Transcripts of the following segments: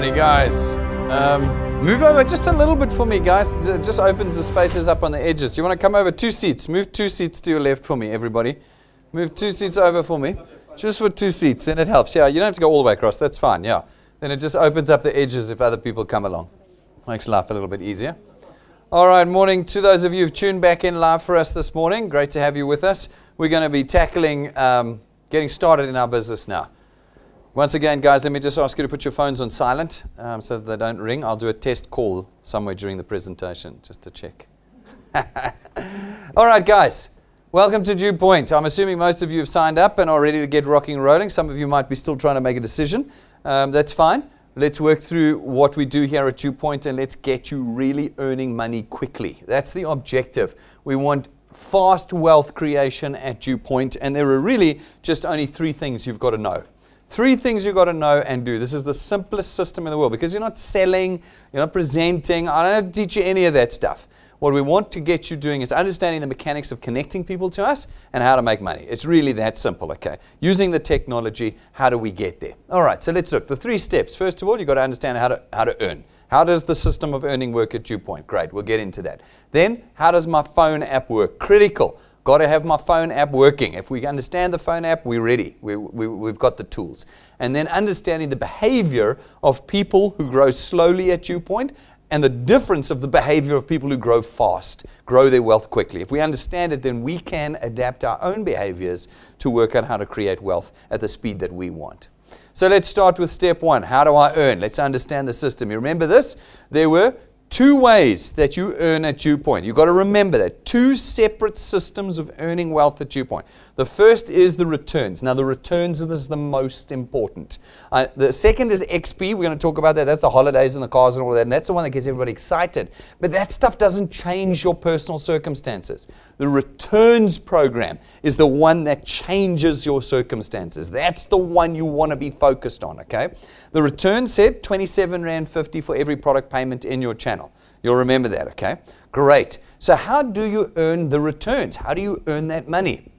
Alrighty, guys. Move over just a little bit for me, guys. It just opens the spaces up on the edges. You want to come over 2 seats? Move 2 seats to your left for me, everybody. Move 2 seats over for me. Just for 2 seats, then it helps. Yeah, you don't have to go all the way across. That's fine, yeah. Then it just opens up the edges if other people come along. Makes life a little bit easier. All right, morning to those of you who've tuned back in live for us this morning. Great to have you with us. We're going to be tackling getting started in our business now. Once again, guys, let me just ask you to put your phones on silent so that they don't ring. I'll do a test call somewhere during the presentation just to check. All right, guys, welcome to DuePoint. I'm assuming most of you have signed up and are ready to get rocking and rolling. Some of you might be still trying to make a decision. That's fine. Let's work through what we do here at DuePoint and let's get you really earning money quickly. That's the objective. We want fast wealth creation at DuePoint, and there are really just only 3 things you've got to know. 3 things you've got to know and do. This is the simplest system in the world because you're not selling, you're not presenting. I don't have to teach you any of that stuff. What we want to get you doing is understanding the mechanics of connecting people to us and how to make money. It's really that simple, okay? Using the technology, how do we get there? All right, so let's look. The 3 steps. First of all, you've got to understand how to earn. How does the system of earning work at DuePoint? Great, we'll get into that. Then, how does my phone app work? Critical. Got to have my phone app working. If we understand the phone app, we're ready. We've got the tools. And then understanding the behavior of people who grow slowly at DuePoint and the difference of the behavior of people who grow fast, grow their wealth quickly. If we understand it, then we can adapt our own behaviors to work out how to create wealth at the speed that we want. So let's start with step 1. How do I earn? Let's understand the system. You remember this? There were 2 ways that you earn at DuePoint. You've got to remember that. 2 separate systems of earning wealth at DuePoint. The first is the returns. Now, the returns is the most important. The second is XP. We're going to talk about that. That's the holidays and the cars and all that. And that's the one that gets everybody excited. But that stuff doesn't change your personal circumstances. The returns program is the one that changes your circumstances. That's the one you want to be focused on, okay? The return said R27.50 for every product payment in your channel. You'll remember that, okay? Great. So how do you earn the returns? How do you earn that money?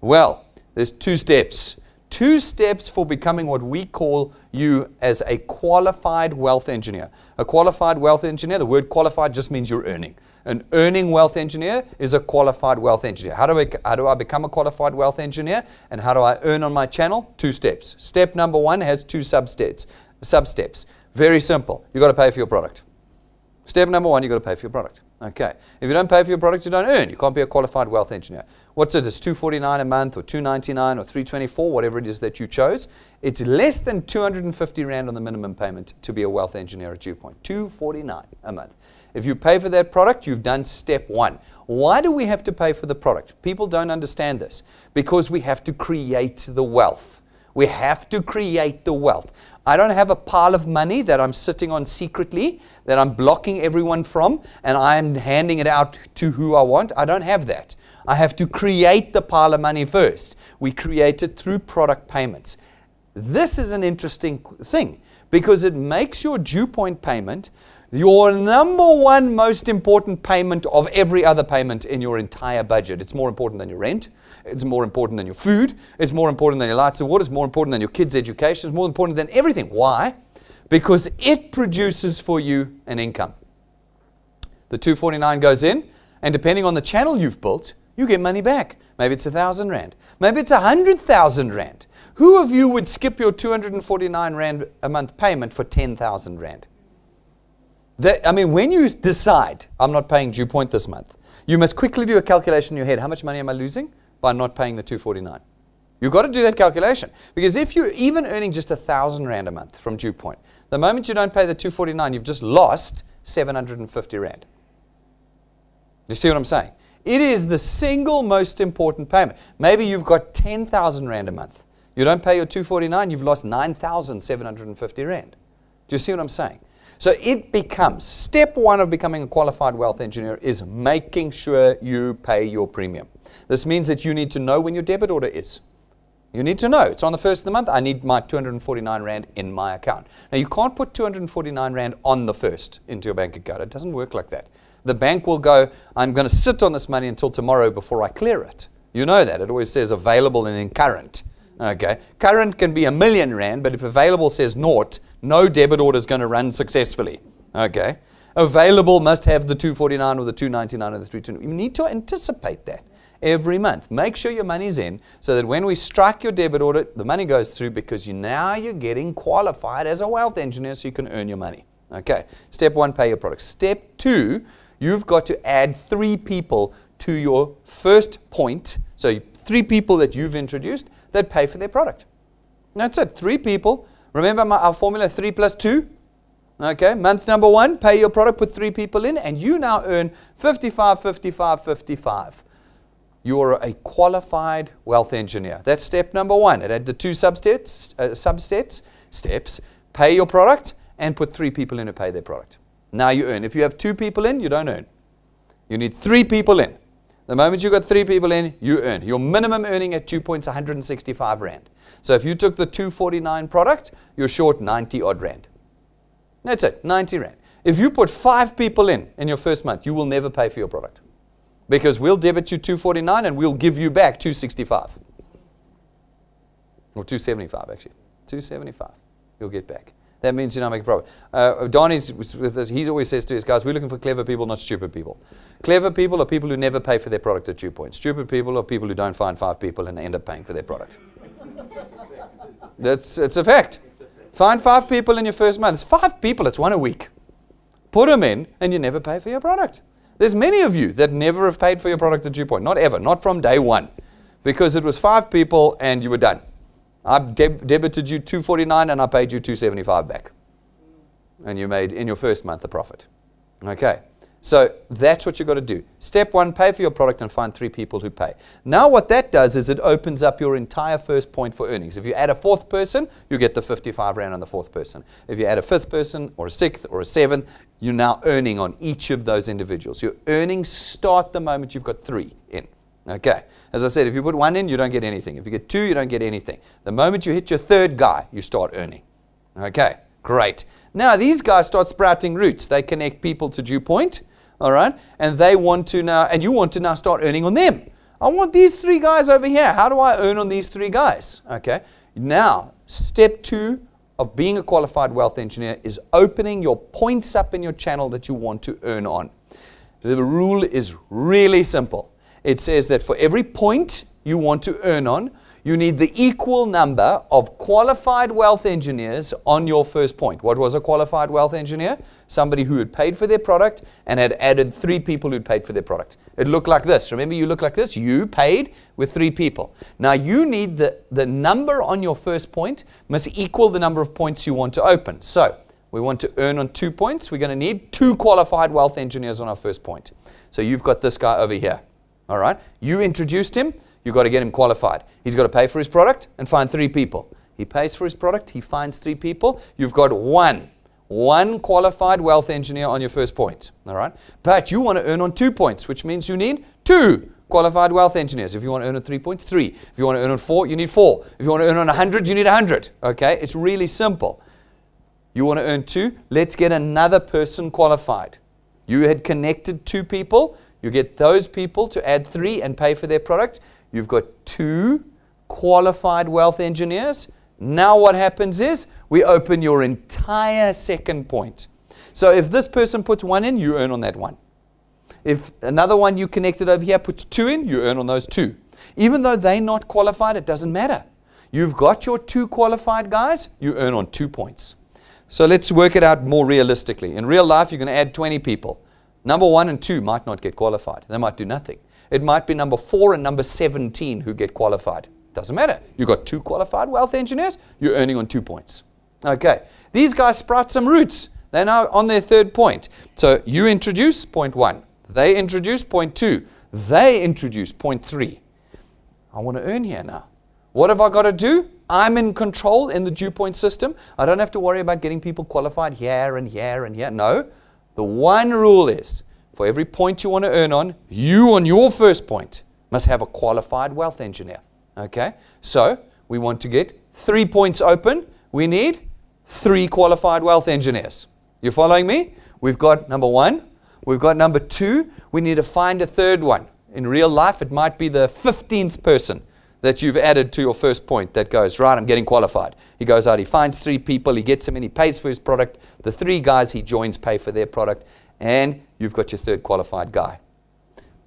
Well, there's 2 steps. 2 steps for becoming what we call you as a qualified wealth engineer. A qualified wealth engineer, the word qualified just means you're earning. An earning wealth engineer is a qualified wealth engineer. How do I become a qualified wealth engineer? And how do I earn on my channel? 2 steps. Step number 1 has 2 sub-steps. Very simple. You've got to pay for your product. Step number 1, you've got to pay for your product. Okay. If you don't pay for your product, you don't earn. You can't be a qualified wealth engineer. What's it? It's $249 a month or $299 or $324, whatever it is that you chose. It's less than 250 Rand on the minimum payment to be a wealth engineer at DuePoint. $249 a month. If you pay for that product, you've done step 1. Why do we have to pay for the product? People don't understand this. Because we have to create the wealth. We have to create the wealth. I don't have a pile of money that I'm sitting on secretly, that I'm blocking everyone from, and I'm handing it out to who I want. I don't have that. I have to create the pile of money first. We create it through product payments. This is an interesting thing because it makes your DuePoint payment your number 1 most important payment of every other payment in your entire budget. It's more important than your rent. It's more important than your food. It's more important than your lights and water. It's more important than your kids' education. It's more important than everything. Why? Because it produces for you an income. The $249 goes in, and depending on the channel you've built, you get money back. Maybe it's 1,000 Rand. Maybe it's 100,000 Rand. Who of you would skip your 249 Rand a month payment for 10,000 Rand? When you decide, I'm not paying DuePoint this month, you must quickly do a calculation in your head. How much money am I losing by not paying the 249? You've got to do that calculation. Because if you're even earning just 1,000 Rand a month from DuePoint, the moment you don't pay the 249, you've just lost 750 Rand. You see what I'm saying? It is the single most important payment. Maybe you've got 10,000 Rand a month. You don't pay your 249, you've lost 9,750 Rand. Do you see what I'm saying? So it becomes, step 1 of becoming a qualified wealth engineer is making sure you pay your premium. This means that you need to know when your debit order is. You need to know. It's on the 1st of the month. I need my 249 Rand in my account. Now, you can't put 249 Rand on the 1st into your bank account. It doesn't work like that. The bank will go, I'm going to sit on this money until tomorrow before I clear it. You know that. It always says available and in current. Okay. Current can be 1,000,000 Rand, but if available says naught, No debit order is going to run successfully. Okay. Available must have the 249 or the 299 or the 320. You need to anticipate that every month. Make sure your money's in so that when we strike your debit order, the money goes through because now you're getting qualified as a wealth engineer so you can earn your money. Okay. Step 1, pay your product. Step 2, you've got to add 3 people to your first point. So 3 people that you've introduced that pay for their product. That's it. 3 people. Remember our formula 3 plus 2? Okay, month number 1, pay your product, put 3 people in, and you now earn 55, 55, 55. You are a qualified wealth engineer. That's step number 1. It had the 2 steps, pay your product, and put 3 people in to pay their product. Now you earn. If you have 2 people in, you don't earn. You need 3 people in. The moment you got 3 people in, you earn. Your minimum earning at DuePoint is 165 Rand. So if you took the 249 product, you're short 90 odd Rand. That's it, 90 Rand. If you put 5 people in your first month, you will never pay for your product. Because we'll debit you 249 and we'll give you back 265. Or 275 actually. 275 you'll get back. That means you're not making a profit. Donnie's with us, he always says to his guys, we're looking for clever people, not stupid people. Clever people are people who never pay for their product at DuePoint. Stupid people are people who don't find 5 people and end up paying for their product. It's a fact. Find 5 people in your first month. It's 5 people, it's 1 a week. Put them in and you never pay for your product. There's many of you that never have paid for your product at DuePoint. Not ever, not from day 1. Because it was 5 people and you were done. I debited you 249 and I paid you 275 back. And you made in your first month a profit. Okay. So that's what you've got to do. Step 1, pay for your product and find 3 people who pay. Now what that does is it opens up your entire first point for earnings. If you add a 4th person, you get the 55 Rand on the 4th person. If you add a 5th person or a 6th or a 7th, you're now earning on each of those individuals. Your earnings start the moment you've got 3 in. Okay. As I said, if you put 1 in, you don't get anything. If you get 2, you don't get anything. The moment you hit your 3rd guy, you start earning. Okay. Great. Now these guys start sprouting roots. They connect people to DuePoint. All right, and they want to now, and you want to now start earning on them. I want these 3 guys over here. How do I earn on these 3 guys? Okay, now step 2 of being a qualified wealth engineer is opening your points up in your channel that you want to earn on. The rule is really simple. It says that for every point you want to earn on, you need the equal number of qualified wealth engineers on your first point. What was a qualified wealth engineer? Somebody who had paid for their product and had added 3 people who'd paid for their product. It looked like this. Remember, you look like this. You paid with 3 people. Now, you need the number on your first point must equal the number of points you want to open. So, we want to earn on 2 points. We're going to need 2 qualified wealth engineers on our first point. So, you've got this guy over here. All right? You introduced him. You've got to get him qualified. He's got to pay for his product and find 3 people. He pays for his product. He finds 3 people. You've got one qualified wealth engineer on your first point. All right? But you want to earn on 2 points, which means you need 2 qualified wealth engineers. If you want to earn on 3 points, 3. If you want to earn on 4, you need 4. If you want to earn on 100, you need 100. Okay? It's really simple. You want to earn 2. Let's get another person qualified. You had connected 2 people. You get those people to add 3 and pay for their product. You've got 2 qualified wealth engineers. Now what happens is we open your entire second point. So if this person puts 1 in, you earn on that 1. If another one you connected over here puts 2 in, you earn on those 2. Even though they're not qualified, it doesn't matter. You've got your 2 qualified guys, you earn on 2 points. So let's work it out more realistically. In real life, you're going to add 20 people. Number 1 and 2 might not get qualified. They might do nothing. It might be number 4 and number 17 who get qualified. Doesn't matter. You've got 2 qualified wealth engineers. You're earning on 2 points. Okay. These guys sprout some roots. They're now on their 3rd point. So you introduce point 1. They introduce point 2. They introduce point 3. I want to earn here now. What have I got to do? I'm in control in the DuePoint system. I don't have to worry about getting people qualified here and here and here. No. The one rule is, for every point you want to earn on, you on your first point must have a qualified wealth engineer. Okay? So, we want to get 3 points open. We need 3 qualified wealth engineers. You following me? We've got number 1. We've got number 2. We need to find a 3rd one. In real life, it might be the 15th person. that you've added to your first point that goes, right, I'm getting qualified. He goes out, he finds 3 people, he gets them in, he pays for his product. The 3 guys he joins pay for their product, and you've got your 3rd qualified guy.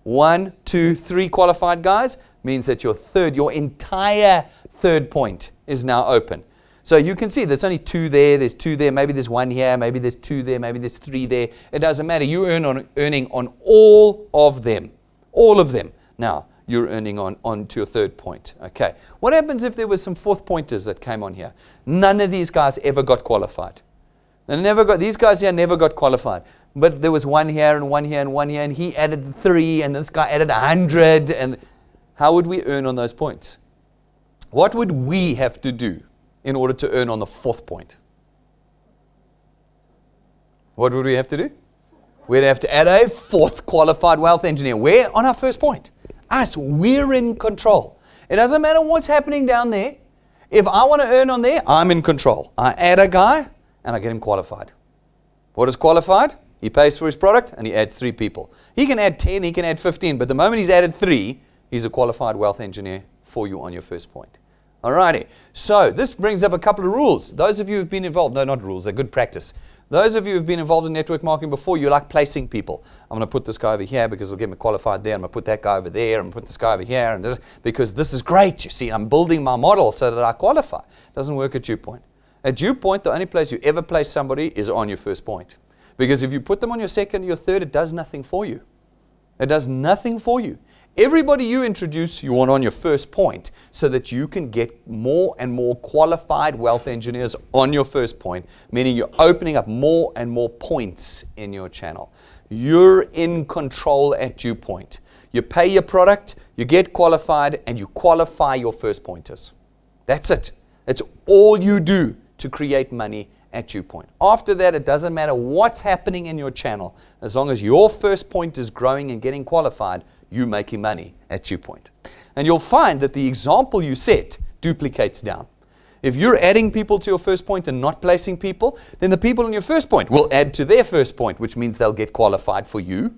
1, 2, 3 qualified guys means that your entire 3rd point is now open. So you can see there's only 2 there, there's 2 there, maybe there's 1 here, maybe there's 2 there, maybe there's 3 there. It doesn't matter. You earning on all of them. All of them. Now, you're earning on to your 3rd point. Okay. What happens if there were some 4th pointers that came on here? None of these guys ever got qualified. These guys here never got qualified. But there was 1 here and 1 here and 1 here, and he added 3, and this guy added 100. And how would we earn on those points? What would we have to do in order to earn on the 4th point? What would we have to do? We'd have to add a 4th qualified wealth engineer. Where? On our first point. Us. We're in control. It doesn't matter what's happening down there. If I want to earn on there, I'm in control. I add a guy and I get him qualified. What is qualified? He pays for his product and he adds 3 people. He can add 10, he can add 15, but the moment he's added 3, he's a qualified wealth engineer for you on your first point. Alrighty. So this brings up a couple of rules. Those of you who've been involved, no, not rules, they're good practice. Those of you who've been involved in network marketing before, you like placing people. I'm going to put this guy over here because it'll get me qualified there. I'm going to put that guy over there. I'm going to put this guy over here. And because this is great. You see, I'm building my model so that I qualify. It doesn't work at DuePoint. At DuePoint, the only place you ever place somebody is on your first point. Because if you put them on your 2nd or your 3rd, it does nothing for you. It does nothing for you. Everybody you introduce, you want on your first point so that you can get more and more qualified wealth engineers on your first point, meaning you're opening up more and more points in your channel. You're in control at DuePoint. You pay your product, you get qualified, and you qualify your first pointers. That's it. That's all you do to create money at DuePoint. After that, it doesn't matter what's happening in your channel. As long as your first point is growing and getting qualified, you're making money at DuePoint. And you'll find that the example you set duplicates down. If you're adding people to your first point and not placing people, then the people on your first point will add to their first point, which means they'll get qualified for you.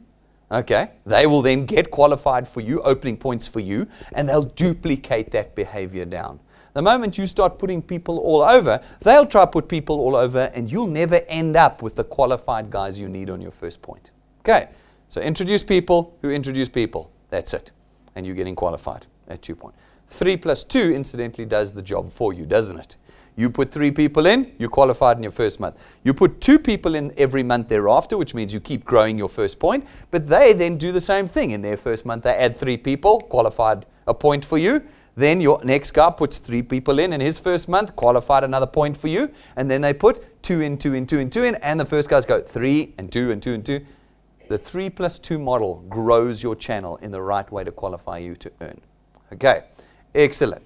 Okay? They will then get qualified for you, opening points for you, and they'll duplicate that behavior down. The moment you start putting people all over, they'll try to put people all over, and you'll never end up with the qualified guys you need on your first point. Okay? So introduce people who introduce people. That's it. And you're getting qualified at DuePoint. 3 plus 2, incidentally, does the job for you, doesn't it? You put 3 people in, you're qualified in your first month. You put 2 people in every month thereafter, which means you keep growing your first point. But they then do the same thing. In their first month, they add 3 people, qualified a point for you. Then your next guy puts 3 people in his first month, qualified another point for you. And then they put 2 in, 2 in, 2 in, 2 in. And the first guys go 3 and 2 and 2 and 2. The 3 plus 2 model grows your channel in the right way to qualify you to earn. Okay, excellent.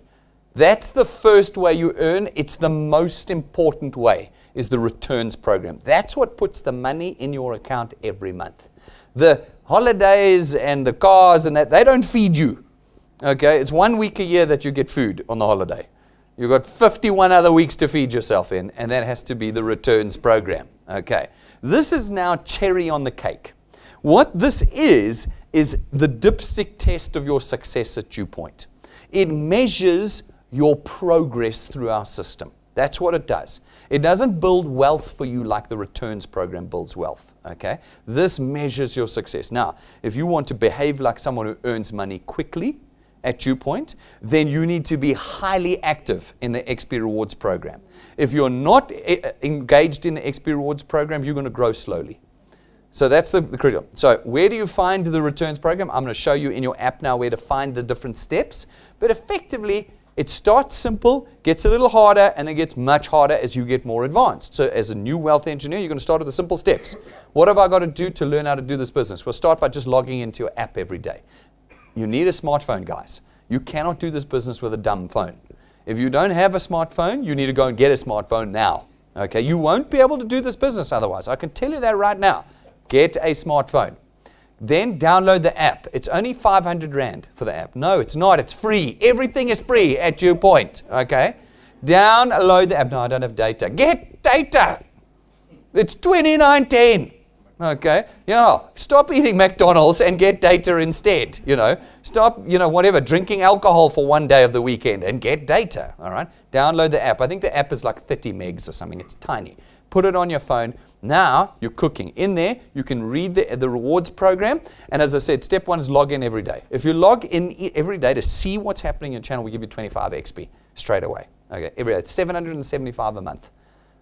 That's the first way you earn. It's the most important way, is the returns program. That's what puts the money in your account every month. The holidays and the cars and that, they don't feed you. Okay, it's 1 week a year that you get food on the holiday. You've got 51 other weeks to feed yourself in, and that has to be the returns program. Okay, this is now cherry on the cake. What this is the dipstick test of your success at DuePoint. It measures your progress through our system. That's what it does. It doesn't build wealth for you like the returns program builds wealth. Okay? This measures your success. Now, if you want to behave like someone who earns money quickly at DuePoint, then you need to be highly active in the XP Rewards program. If you're not engaged in the XP Rewards program, you're going to grow slowly. So that's the critical. So where do you find the returns program? I'm going to show you in your app now where to find the different steps. But effectively, it starts simple, gets a little harder, and then gets much harder as you get more advanced. So as a new wealth engineer, you're going to start with the simple steps. What have I got to do to learn how to do this business? Well, start by just logging into your app every day. You need a smartphone, guys. You cannot do this business with a dumb phone. If you don't have a smartphone, you need to go and get a smartphone now. Okay? You won't be able to do this business otherwise. I can tell you that right now. Get a smartphone. Then download the app. It's only 500 Rand for the app. No, it's not. It's free. Everything is free at DuePoint. Okay? Download the app. No, I don't have data. Get data. It's 29.10. Okay, yeah, stop eating McDonald's and get data instead, Stop, whatever, drinking alcohol for one day of the weekend and get data, all right? Download the app. I think the app is like 30 megs or something. It's tiny. Put it on your phone. Now you're cooking. In there, you can read the rewards program. And as I said, step one is log in every day. If you log in every day to see what's happening in your channel, we give you 25 XP straight away. Okay, every day. It's 775 a month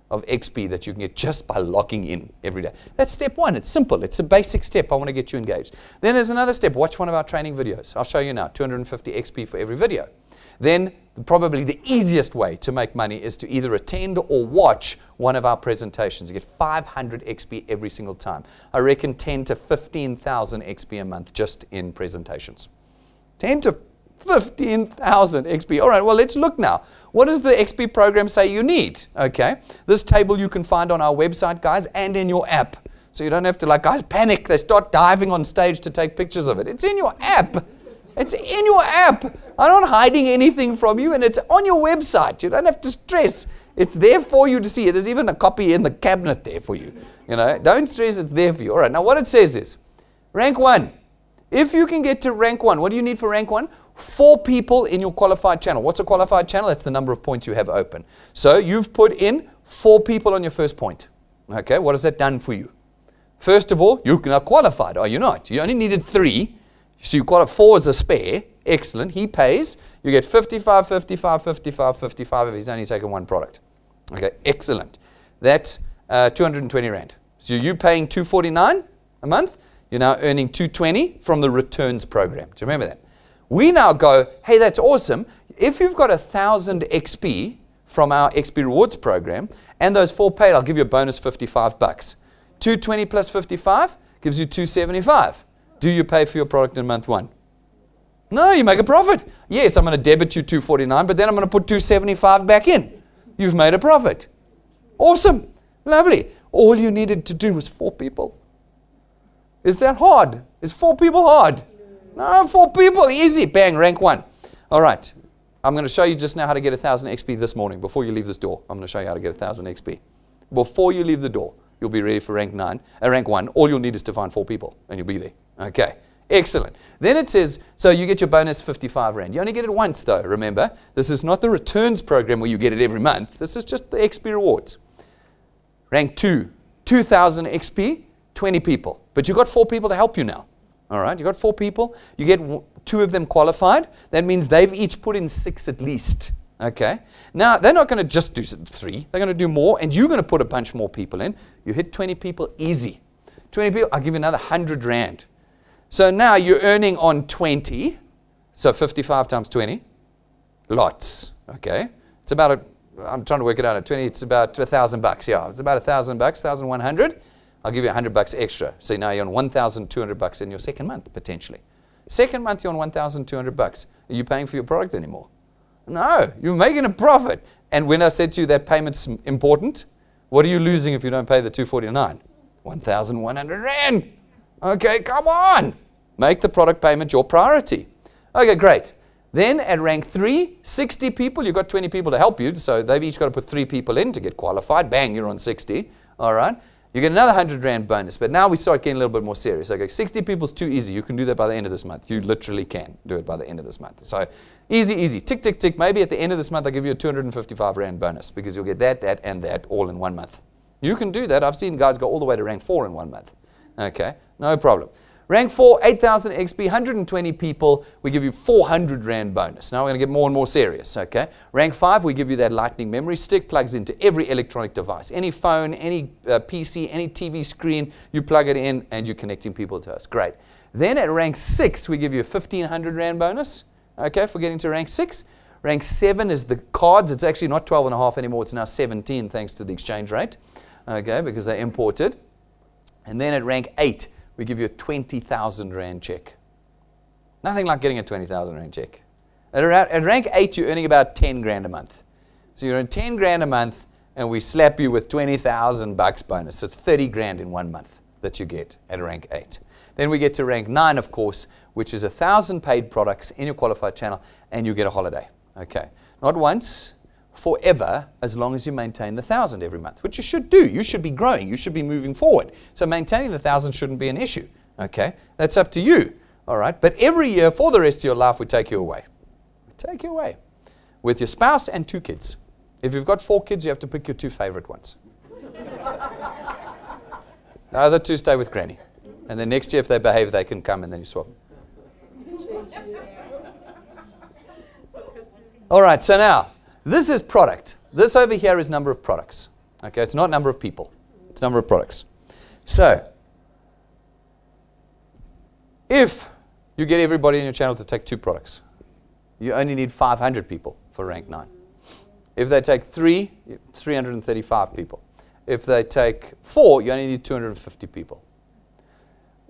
of XP that you can get just by logging in every day. That's step one. It's simple. It's a basic step. I want to get you engaged. Then there's another step. Watch one of our training videos. I'll show you now. 250 XP for every video. Then probably the easiest way to make money is to either attend or watch one of our presentations. You get 500 XP every single time. I reckon 10 to 15,000 XP a month just in presentations. 10 to 15,000 XP. All right, well, let's look now. What does the XP program say you need? Okay, this table you can find on our website, guys, and in your app. So you don't have to, guys panic. They start diving on stage to take pictures of it. It's in your app. It's in your app. I'm not hiding anything from you, and it's on your website. You don't have to stress. It's there for you to see. There's even a copy in the cabinet there for you. Don't stress. It's there for you. All right, now what it says is, rank 1. If you can get to rank 1, what do you need for rank 1? 4 people in your qualified channel. What's a qualified channel? That's the number of points you have open. So you've put in 4 people on your first point. Okay, what has that done for you? First of all, you're now qualified, are you not? You only needed 3. So you qualify 4 as a spare. Excellent. He pays. You get 55, 55, 55, 55 if he's only taken 1 product. Okay, excellent. That's 220 Rand. So you're paying 249 a month. You're now earning 220 from the returns program. Do you remember that? We now go, hey, that's awesome. If you've got 1,000 XP from our XP rewards program and those 4 paid, I'll give you a bonus 55 bucks. 220 plus 55 gives you 275. Do you pay for your product in month 1? No, you make a profit. Yes, I'm going to debit you 249, but then I'm going to put 275 back in. You've made a profit. Awesome. Lovely. All you needed to do was 4 people. Is that hard? Is 4 people hard? No, 4 people, easy. Bang, rank 1. All right. I'm going to show you just now how to get 1,000 XP this morning. Before you leave this door, I'm going to show you how to get 1,000 XP. Before you leave the door, you'll be ready for rank 1. All you'll need is to find 4 people, and you'll be there. Okay, excellent. Then it says, so you get your bonus 55 Rand. You only get it once, though, remember. This is not the returns program where you get it every month. This is just the XP rewards. Rank 2, 2,000 XP, 20 people. But you've got 4 people to help you now. All right, you got 4 people. You get 2 of them qualified. That means they've each put in 6 at least. Okay. Now, they're not going to just do 3. They're going to do more, and you're going to put a bunch more people in. You hit 20 people easy. 20 people, I'll give you another 100 Rand. So now you're earning on 20. So 55 times 20. Lots. Okay. It's about I'm trying to work it out at 20. It's about 1,000 bucks. Yeah, it's about 1,000 bucks, 1,100. I'll give you 100 bucks extra. So now you're on 1,200 bucks in your second month, potentially. Second month, you're on 1,200 bucks. Are you paying for your product anymore? No, you're making a profit. And when I said to you that payment's important, what are you losing if you don't pay the 249? 1,100 Rand. Okay, come on. Make the product payment your priority. Okay, great. Then at rank 3, 60 people. You've got 20 people to help you. So they've each got to put 3 people in to get qualified. Bang, you're on 60. All right. You get another 100 Rand bonus, but now we start getting a little bit more serious. Okay, 60 people is too easy. You can do that by the end of this month. You literally can do it by the end of this month. So easy, easy. Tick, tick, tick. Maybe at the end of this month, I'll give you a 255 Rand bonus because you'll get that, that, and that all in 1 month. You can do that. I've seen guys go all the way to rank 4 in 1 month. Okay, no problem. Rank 4, 8,000 XP, 120 people, we give you 400 Rand bonus. Now we're going to get more and more serious, okay? Rank 5, we give you that lightning memory stick, plugs into every electronic device. Any phone, any PC, any TV screen, you plug it in and you're connecting people to us. Great. Then at rank 6, we give you a 1,500 Rand bonus, okay, for getting to rank 6. Rank 7 is the cards. It's actually not 12.5 anymore. It's now 17 thanks to the exchange rate, okay, because they imported. And then at rank 8, we give you a 20,000 Rand check. Nothing like getting a 20,000 Rand check. At rank 8, you're earning about 10 grand a month. So you're earning 10 grand a month, and we slap you with 20,000 bucks bonus. So it's 30 grand in 1 month that you get at rank 8. Then we get to rank 9, of course, which is 1,000 paid products in your qualified channel, and you get a holiday. Okay. Not once, forever as long as you maintain the 1,000 every month, which you should do. You should be growing. You should be moving forward. So maintaining the 1,000 shouldn't be an issue. Okay? That's up to you. All right? But every year for the rest of your life, we take you away. We take you away with your spouse and 2 kids. If you've got 4 kids, you have to pick your 2 favorite ones. The other 2 stay with Granny. And then next year, if they behave, they can come and then you swap. All right, so now, this is product. This over here is number of products. Okay, it's not number of people. It's number of products. So, if you get everybody in your channel to take 2 products, you only need 500 people for rank 9. If they take 3, 335 people. If they take 4, you only need 250 people.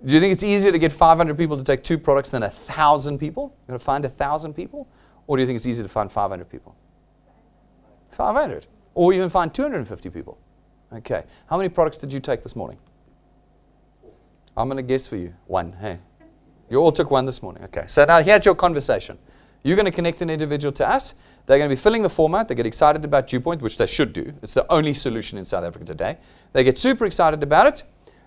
Do you think it's easier to get 500 people to take 2 products than 1,000 people? You're going to find 1,000 people? Or do you think it's easier to find 500 people? 500. Or even find 250 people. Okay. How many products did you take this morning? I'm going to guess for you. 1. Hey. You all took 1 this morning. Okay. So now here's your conversation. You're going to connect an individual to us. They're going to be filling the form out. They get excited about DuePoint, which they should do. It's the only solution in South Africa today. They get super excited about it.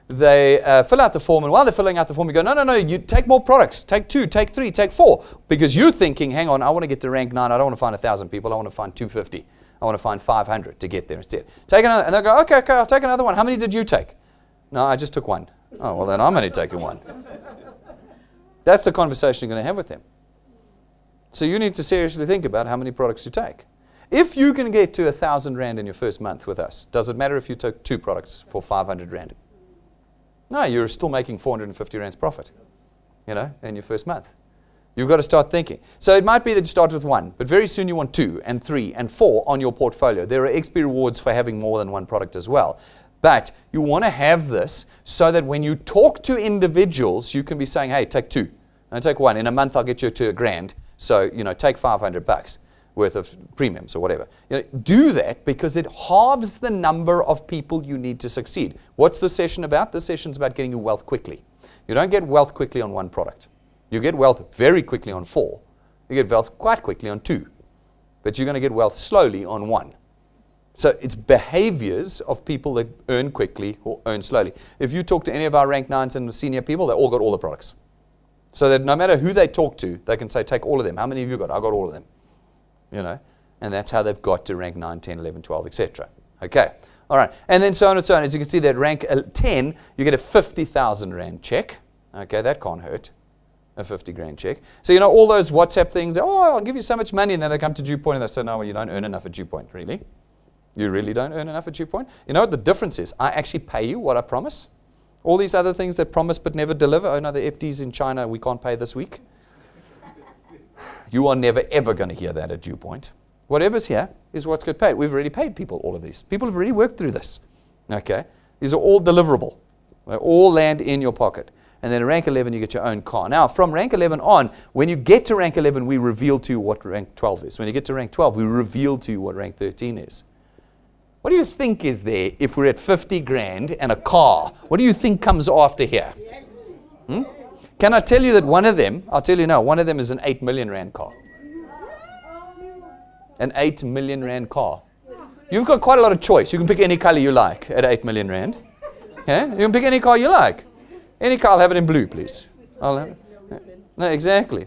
They fill out the form, and while they're filling out the form, you go, no, you take more products. Take 2, take 3, take 4. Because you're thinking, hang on, I want to get to rank 9. I don't want to find 1,000 people. I want to find 250. I want to find 500 to get there instead. Take another, and they'll go, okay, I'll take another one. How many did you take? No, I just took 1. Oh, well, then I'm only taking 1. That's the conversation you're going to have with them. So you need to seriously think about how many products you take. If you can get to 1,000 Rand in your first month with us, does it matter if you took 2 products for 500 Rand? No, you're still making 450 Rands profit, in your first month. You've got to start thinking. So it might be that you start with 1, but very soon you want 2 and 3 and 4 on your portfolio. There are XP rewards for having more than 1 product as well. But you want to have this so that when you talk to individuals, you can be saying, hey, take 2. And take 1. In a month, I'll get you to $1,000. So, take $500 worth of premiums or whatever. Do that because it halves the number of people you need to succeed. What's the session about? This session's about getting you wealth quickly. You don't get wealth quickly on 1 product. You get wealth very quickly on 4. You get wealth quite quickly on 2. But you're going to get wealth slowly on 1. So it's behaviors of people that earn quickly or earn slowly. If you talk to any of our rank 9s and senior people, they all got all the products. So that no matter who they talk to, they can say, take all of them. How many have you got? I got all of them. And that's how they've got to rank 9, 10, 11, 12, etc. Okay. All right. And then so on and so on. As you can see, that rank 10, you get a 50,000 Rand check. Okay, that can't hurt. A 50 grand check. So, all those WhatsApp things, oh, I'll give you so much money. And then they come to DuePoint and they say, no, well, you don't earn enough at DuePoint. Really? You really don't earn enough at DuePoint? You know what the difference is? I actually pay you what I promise. All these other things that promise but never deliver. Oh, no, the FDs in China, we can't pay this week. You are never, ever going to hear that at DuePoint. Whatever's here is what's got paid. We've already paid people all of these. People have already worked through this. Okay? These are all deliverable. They all land in your pocket. And then at rank 11, you get your own car. Now, from rank 11 on, when you get to rank 11, we reveal to you what rank 12 is. When you get to rank 12, we reveal to you what rank 13 is. What do you think is there if we're at 50 grand and a car? What do you think comes after here? Can I tell you that one of them, I'll tell you now, one of them is an 8 million Rand car. An 8 million Rand car. You've got quite a lot of choice. You can pick any color you like at 8 million Rand. Okay? You can pick any car you like. Any car, I'll have it in blue, please. I'll have it. No, exactly.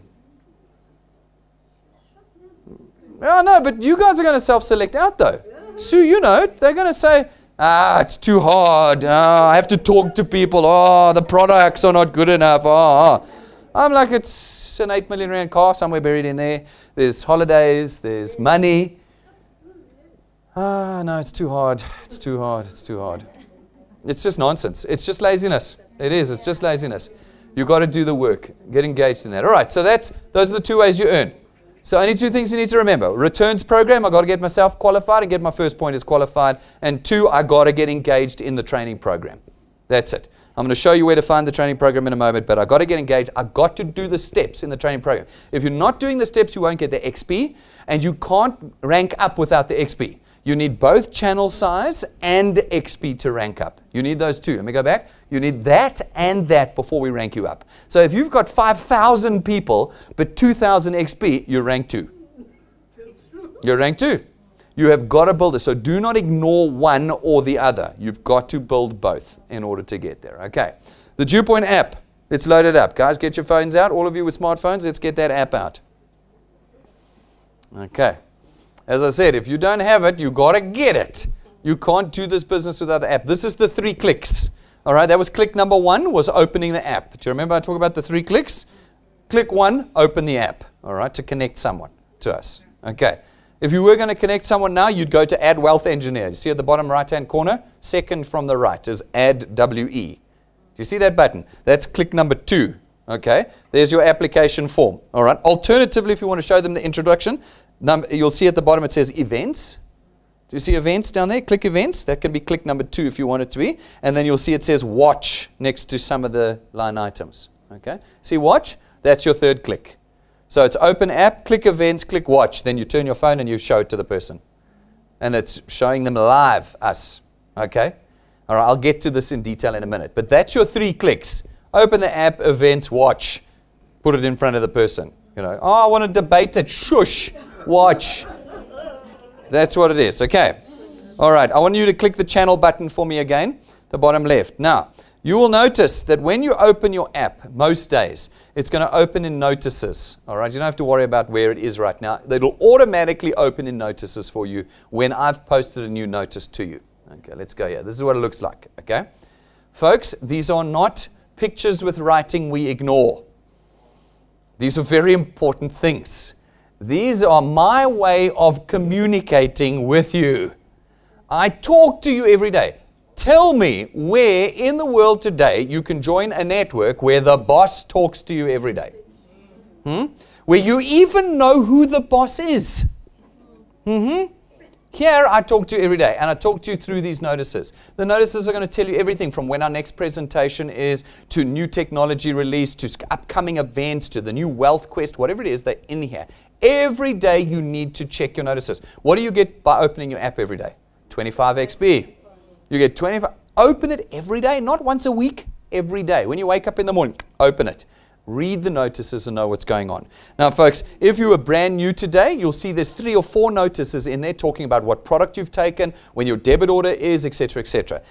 Oh, no, but you guys are going to self-select out, though. Sue, they're going to say, it's too hard. I have to talk to people. The products are not good enough. I'm like, it's an 8 million Rand car somewhere buried in there. There's holidays. There's money. No, it's too hard. It's too hard. It's too hard. It's just nonsense. It's just laziness. It is. It's just laziness. You've got to do the work. Get engaged in that. All right. So those are the 2 ways you earn. So only 2 things you need to remember. Returns program, I got to get myself qualified and get my first pointers qualified. And 2, I got to get engaged in the training program. That's it. I'm going to show you where to find the training program in a moment, but I got to get engaged. I got to do the steps in the training program. If you're not doing the steps, you won't get the XP, and you can't rank up without the XP. You need both channel size and XP to rank up. You need those 2. Let me go back. You need that and that before we rank you up. So if you've got 5,000 people, but 2,000 XP, you're rank 2. You're rank 2. You have got to build this. So do not ignore one or the other. You've got to build both in order to get there. Okay. The DuePoint app. Let's load it up. Guys, get your phones out. All of you with smartphones, let's get that app out. Okay. As I said, if you don't have it, you've got to get it. You can't do this business without the app. This is the 3 clicks. All right, that was click number 1, was opening the app. Do you remember I talked about the 3 clicks? Click 1, open the app, all right, to connect someone to us. Okay. If you were going to connect someone now, you'd go to Add Wealth Engineer. You see at the bottom right-hand corner, second from the right is Add WE. Do you see that button? That's click number 2. Okay. There's your application form. All right. Alternatively, if you want to show them the introduction, you'll see at the bottom it says Events. Do you see Events down there? Click Events. That can be click number 2 if you want it to be. And then you'll see it says Watch next to some of the line items. Okay. See Watch? That's your 3rd click. So it's open app, click Events, click Watch. Then you turn your phone and you show it to the person. And it's showing them live, us. Okay. All right. I'll get to this in detail in a minute. But that's your 3 clicks. Open the app, Events, Watch. Put it in front of the person. You know, oh, I want to debate it. Shush. Watch. That's what it is. Okay. All right. I want you to click the channel button for me again, the bottom left. Now, you will notice that when you open your app, most days, it's going to open in notices. All right. You don't have to worry about where it is right now. It'll automatically open in notices for you when I've posted a new notice to you. Okay. Let's go here. This is what it looks like. Okay. Folks, these are not pictures with writing we ignore. These are very important things. These are my way of communicating with you. I talk to you every day. Tell me where in the world today you can join a network where the boss talks to you every day. Where you even know who the boss is. Here I talk to you every day, and I talk to you through these notices. The notices are going to tell you everything from when our next presentation is, to new technology release, to upcoming events, to the new wealth quest, whatever it is, they're in here. Every day you need to check your notices. What do you get by opening your app every day? 25 XP. You get 25. Open it every day, not once a week, every day. When you wake up in the morning, open it. Read the notices and know what's going on. Now, folks, if you are brand new today, you'll see there's 3 or 4 notices in there talking about what product you've taken, when your debit order is, etc., etc.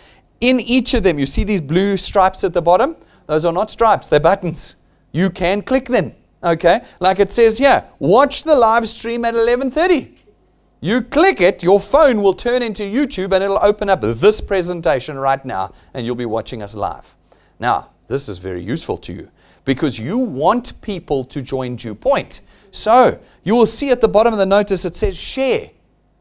In each of them, you see these blue stripes at the bottom? Those are not stripes, they're buttons. You can click them, okay? Like it says here, watch the live stream at 11:30. You click it, your phone will turn into YouTube and it'll open up this presentation right now and you'll be watching us live. Now, this is very useful to you, because you want people to join DuePoint. So you will see at the bottom of the notice it says share.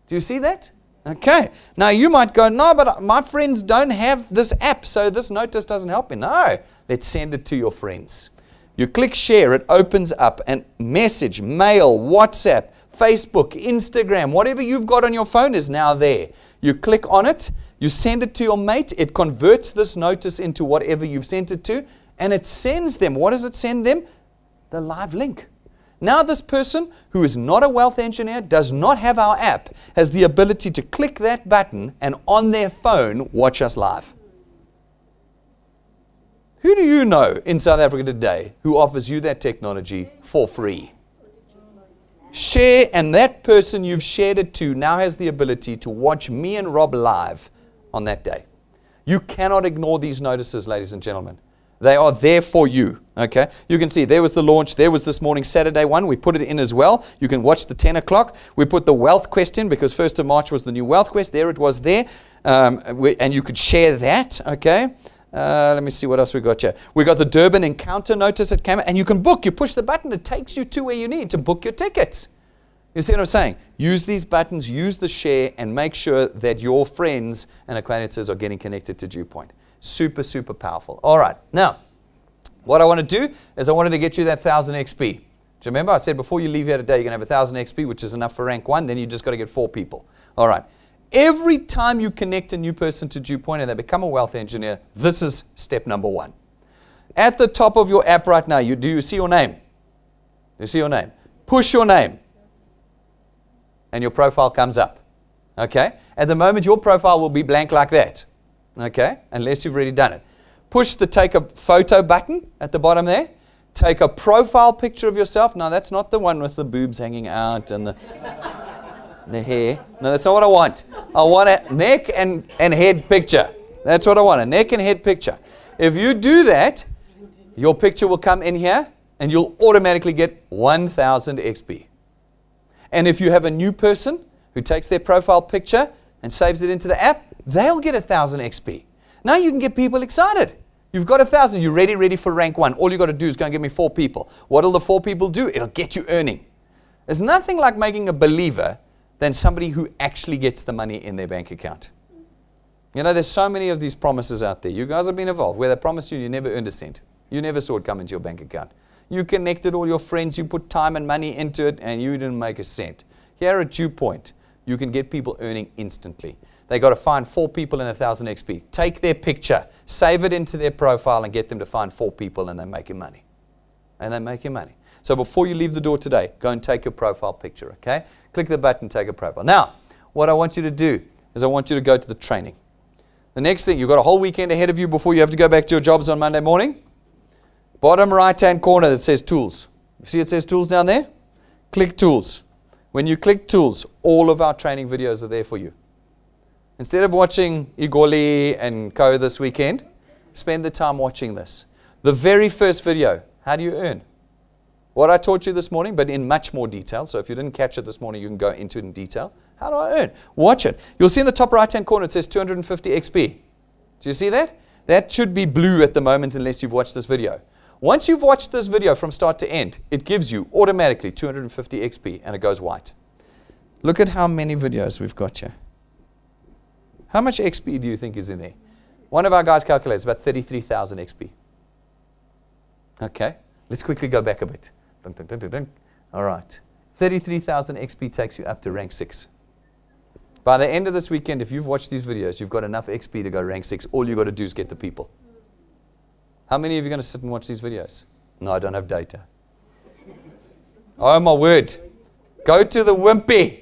Do you see that? Okay. Now you might go, no, but my friends don't have this app, so this notice doesn't help me. No, let's send it to your friends. You click share, it opens up, and message, mail, WhatsApp, Facebook, Instagram, whatever you've got on your phone is now there. You click on it, you send it to your mate, it converts this notice into whatever you've sent it to, and it sends them. What does it send them? The live link. Now this person who is not a wealth engineer, does not have our app, has the ability to click that button and on their phone watch us live. Who do you know in South Africa today who offers you that technology for free? Share, and that person you've shared it to now has the ability to watch me and Rob live on that day. You cannot ignore these notices, ladies and gentlemen. They are there for you, okay? You can see there was the launch. There was this morning, Saturday one. We put it in as well. You can watch the 10 o'clock. We put the wealth quest in because 1st of March was the new wealth quest. There it was there. And you could share that, okay? Let me see what else we got here. We got the Durban encounter notice that came out. And you can book. You push the button. It takes you to where you need to book your tickets. You see what I'm saying? Use these buttons. Use the share. And make sure that your friends and acquaintances are getting connected to DuePoint. Super, super powerful. All right. Now, what I want to do is I wanted to get you that 1,000 XP. Do you remember? I said before you leave here today, you're going to have 1,000 XP, which is enough for rank 1. Then you just got to get 4 people. All right. Every time you connect a new person to DuePoint and they become a wealth engineer, this is step number 1. At the top of your app right now, do you see your name? Do you see your name? Push your name. And your profile comes up. Okay? At the moment, your profile will be blank like that. Okay, unless you've already done it. Push the take a photo button at the bottom there. Take a profile picture of yourself. Now, that's not the one with the boobs hanging out and the... The hair. No, that's not what I want. I want a neck and head picture. That's what I want, a neck and head picture. If you do that, your picture will come in here and you'll automatically get 1,000 XP. And if you have a new person who takes their profile picture and saves it into the app, they'll get 1,000 XP. Now you can get people excited. You've got 1,000. You're ready for rank 1. All you got to do is go and get me 4 people. What'll the 4 people do? It'll get you earning. There's nothing like making a believer than somebody who actually gets the money in their bank account. You know, there's so many of these promises out there. You guys have been involved where they promise you never earned a cent. You never saw it come into your bank account. You connected all your friends, you put time and money into it, and you didn't make a cent. Here at DuePoint, you can get people earning instantly. They got to find 4 people and 1,000 XP. Take their picture, save it into their profile, and get them to find 4 people, and they're making money. And they're making money. So before you leave the door today, go and take your profile picture, okay? Click the button, take a profile. Now, what I want you to do is I want you to go to the training. The next thing, you've got a whole weekend ahead of you before you have to go back to your jobs on Monday morning. Bottom right-hand corner that says Tools. You see it says Tools down there? Click Tools. When you click Tools, all of our training videos are there for you. Instead of watching Igoli and Co this weekend, spend the time watching this. The very first video, how do you earn? What I taught you this morning, but in much more detail. So if you didn't catch it this morning, you can go into it in detail. How do I earn? Watch it. You'll see in the top right-hand corner, it says 250 XP. Do you see that? That should be blue at the moment unless you've watched this video. Once you've watched this video from start to end, it gives you automatically 250 XP and it goes white. Look at how many videos we've got here. How much XP do you think is in there? One of our guys calculates about 33,000 XP. Okay, let's quickly go back a bit. Dun, dun, dun, dun, dun. All right, 33,000 XP takes you up to rank 6. By the end of this weekend, if you've watched these videos, you've got enough XP to go rank 6. All you've got to do is get the people. How many of you are going to sit and watch these videos? No, I don't have data. Oh my word. Go to the Wimpy.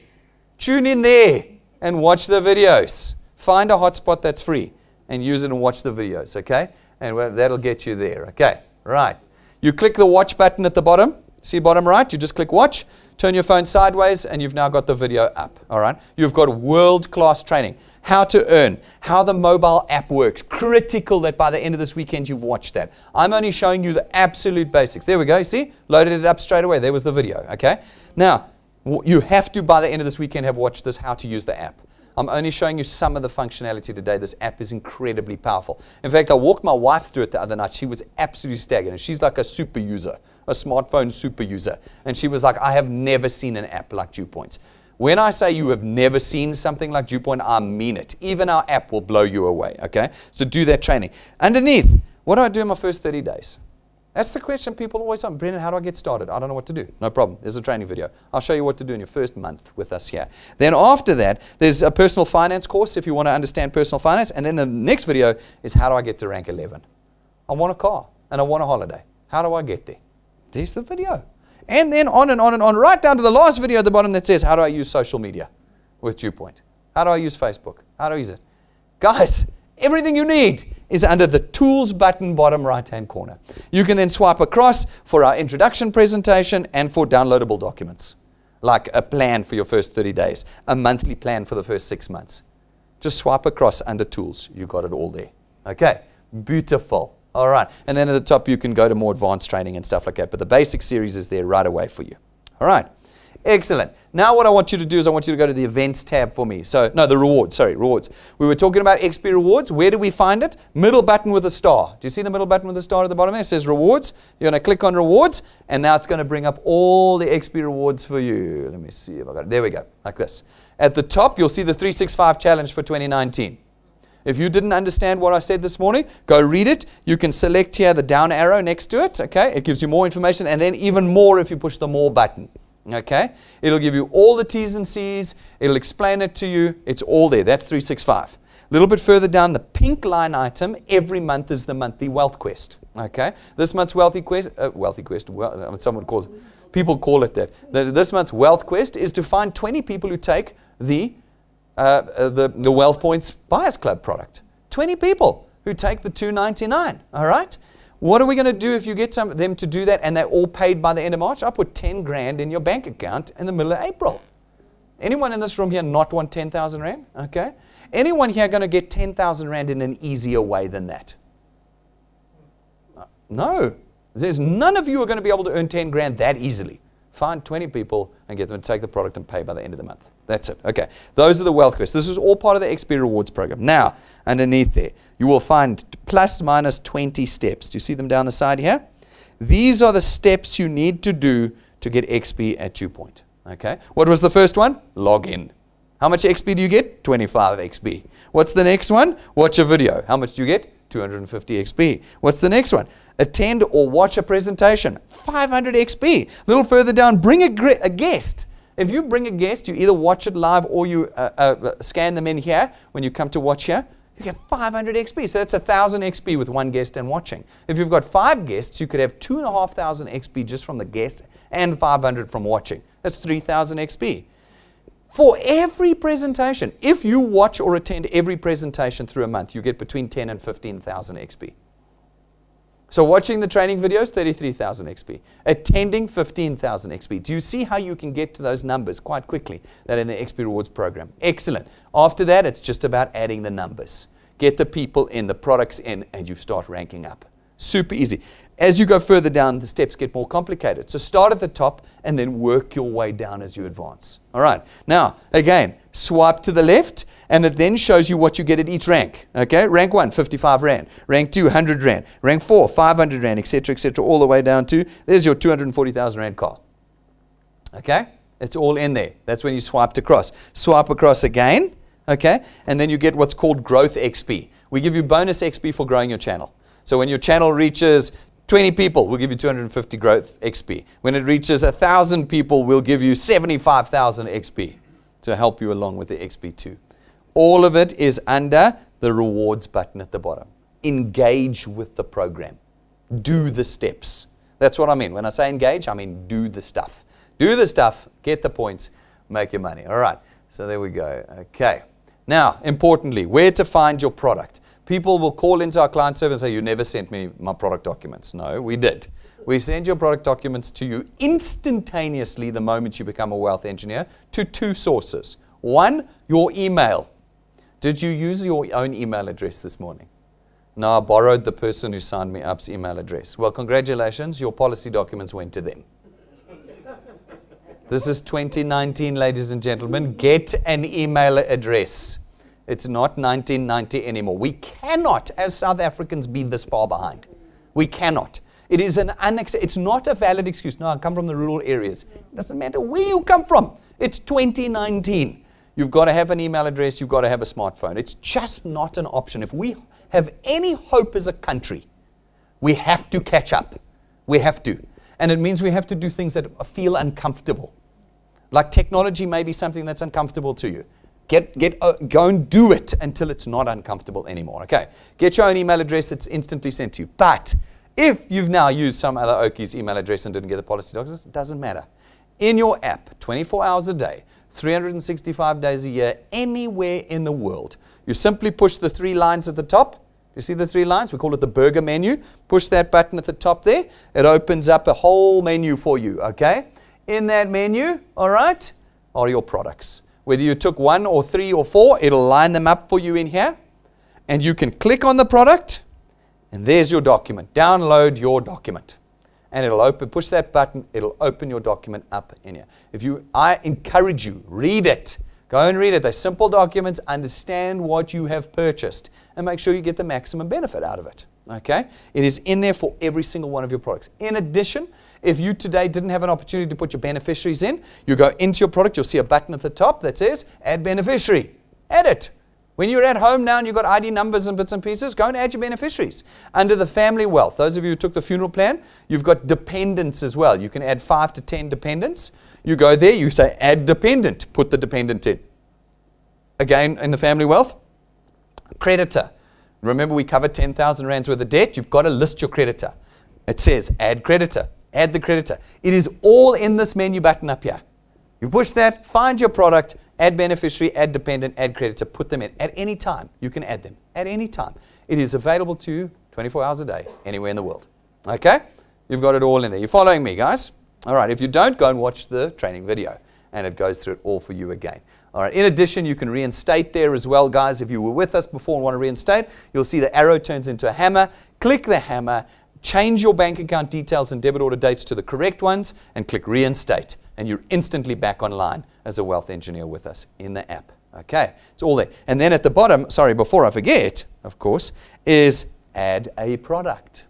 Tune in there and watch the videos. Find a hotspot that's free and use it and watch the videos, okay? And that'll get you there, okay? Right. You click the watch button at the bottom. See bottom right? You just click watch. Turn your phone sideways and you've now got the video up, all right? You've got world-class training. How to earn, how the mobile app works. Critical that by the end of this weekend you've watched that. I'm only showing you the absolute basics. There we go, see? Loaded it up straight away. There was the video, okay? Now, you have to, by the end of this weekend, have watched this, how to use the app. I'm only showing you some of the functionality today. This app is incredibly powerful. In fact, I walked my wife through it the other night. She was absolutely staggered. And she's like a super user, a smartphone super user. And she was like, I have never seen an app like DuePoint's. When I say you have never seen something like DuePoint, I mean it. Even our app will blow you away, okay? So do that training. Underneath, what do I do in my first 30 days? That's the question people always ask. Brendan, how do I get started? I don't know what to do. No problem. There's a training video. I'll show you what to do in your first month with us here. Then after that, there's a personal finance course if you want to understand personal finance. And then the next video is how do I get to rank 11? I want a car and I want a holiday. How do I get there? There's the video. And then on and on and on, right down to the last video at the bottom that says, how do I use social media with DuePoint? How do I use Facebook? How do I use it? Guys, everything you need is under the Tools button, bottom right-hand corner. You can then swipe across for our introduction presentation and for downloadable documents, like a plan for your first 30 days, a monthly plan for the first 6 months. Just swipe across under Tools. You got it all there. Okay, beautiful. All right, and then at the top you can go to more advanced training and stuff like that, but the basic series is there right away for you. All right, excellent. Now what I want you to do is I want you to go to the events tab for me. So, no, the rewards, sorry, rewards. We were talking about XP rewards. Where do we find it? Middle button with a star. Do you see the middle button with a star at the bottom there? It says rewards. You're going to click on rewards, and now it's going to bring up all the XP rewards for you. Let me see if I got it. There we go, like this. At the top, you'll see the 365 challenge for 2019. If you didn't understand what I said this morning, go read it. You can select here the down arrow next to it. Okay, it gives you more information, and then even more if you push the more button. Okay, it'll give you all the T's and C's. It'll explain it to you. It's all there. That's 365. A little bit further down, the pink line item every month is the monthly wealth quest. Okay, this month's wealthy quest, someone calls it, people call it that. This month's wealth quest is to find 20 people who take the Wealth Points Buyers Club product. 20 people who take the $2.99, all right? What are we going to do if you get some of them to do that and they're all paid by the end of March? I'll put 10 grand in your bank account in the middle of April. Anyone in this room here not want 10,000 Rand? Okay. Anyone here going to get 10,000 Rand in an easier way than that? No. There's none of you are going to be able to earn 10 grand that easily. Find 20 people and get them to take the product and pay by the end of the month. That's it. Okay. Those are the wealth quests. This is all part of the XP Rewards program. Now, underneath there, you will find plus minus 20 steps. Do you see them down the side here? These are the steps you need to do to get XP at DuePoint. Okay. What was the first one? Log in. How much XP do you get? 25 XP. What's the next one? Watch a video. How much do you get? 250 XP. What's the next one? Attend or watch a presentation. 500 XP. A little further down, bring a guest. If you bring a guest, you either watch it live or you scan them in here when you come to watch here. You get 500 XP. So that's 1,000 XP with one guest and watching. If you've got 5 guests, you could have 2,500 XP just from the guest and 500 from watching. That's 3,000 XP. For every presentation, if you watch or attend every presentation through a month, you get between 10 and 15,000 XP. So watching the training videos, 33,000 XP. Attending, 15,000 XP. Do you see how you can get to those numbers quite quickly that in the XP Rewards program? Excellent. After that, it's just about adding the numbers. Get the people in, the products in, and you start ranking up. Super easy. As you go further down, the steps get more complicated. So start at the top and then work your way down as you advance. All right. Now, again, swipe to the left, and it then shows you what you get at each rank. Okay. Rank 1, 55 Rand. Rank 2, 100 Rand. Rank 4, 500 Rand, etc., all the way down to, there's your 240,000 Rand car. Okay. It's all in there. That's when you swiped across. Swipe across again. Okay. And then you get what's called growth XP. We give you bonus XP for growing your channel. So when your channel reaches 20 people, we'll give you 250 growth XP. When it reaches 1,000 people, we'll give you 75,000 XP to help you along with the XP2. All of it is under the rewards button at the bottom. Engage with the program. Do the steps. That's what I mean. When I say engage, I mean do the stuff. Do the stuff, get the points, make your money. All right, so there we go. Okay. Now, importantly, where to find your product. People will call into our client service and say, you never sent me my product documents. No, we did. We send your product documents to you instantaneously the moment you become a wealth engineer to 2 sources. 1, your email. Did you use your own email address this morning? No, I borrowed the person who signed me up's email address. Well, congratulations, your policy documents went to them. This is 2019, ladies and gentlemen. Get an email address. It's not 1990 anymore. We cannot, as South Africans, be this far behind. We cannot. It is it's not a valid excuse. No, I come from the rural areas. It doesn't matter where you come from. It's 2019. You've got to have an email address. You've got to have a smartphone. It's just not an option. If we have any hope as a country, we have to catch up. We have to. And it means we have to do things that feel uncomfortable. Like technology may be something that's uncomfortable to you. Go and do it until it's not uncomfortable anymore. Okay, get your own email address. It's instantly sent to you. But if you've now used some other Okie's email address and didn't get the policy documents, it doesn't matter. In your app, 24 hours a day, 365 days a year, anywhere in the world, you simply push the 3 lines at the top. You see the 3 lines? We call it the burger menu. Push that button at the top there. It opens up a whole menu for you. Okay, in that menu, all right, are your products. Whether you took 1 or 3 or 4, it'll line them up for you in here. And you can click on the product, and there's your document. Download your document. And it'll open, push that button, it'll open your document up in here. I encourage you, read it. Go and read it. They're simple documents. Understand what you have purchased and make sure you get the maximum benefit out of it. Okay? It is in there for every single one of your products. In addition, if you today didn't have an opportunity to put your beneficiaries in, you go into your product, you'll see a button at the top that says Add Beneficiary. Add it. When you're at home now and you've got ID numbers and bits and pieces, go and add your beneficiaries. Under the family wealth, those of you who took the funeral plan, you've got dependents as well. You can add 5 to 10 dependents. You go there, you say Add Dependent, put the dependent in. Again, in the family wealth, creditor. Remember, we covered 10,000 rands worth of debt. You've got to list your creditor. It says Add Creditor. Add the creditor. It is all in this menu button up here. You push that, find your product, add beneficiary, add dependent, add creditor, put them in. At any time, you can add them. At any time. It is available to you 24 hours a day, anywhere in the world. Okay? You've got it all in there. You're following me, guys? All right. If you don't, go and watch the training video. and it goes through it all for you again. All right. In addition, you can reinstate there as well, guys. If you were with us before and want to reinstate, you'll see the arrow turns into a hammer. Click the hammer, change your bank account details and debit order dates to the correct ones, and click reinstate. And you're instantly back online as a wealth engineer with us in the app. Okay, it's all there. And then at the bottom, sorry, before I forget, of course, is add a product.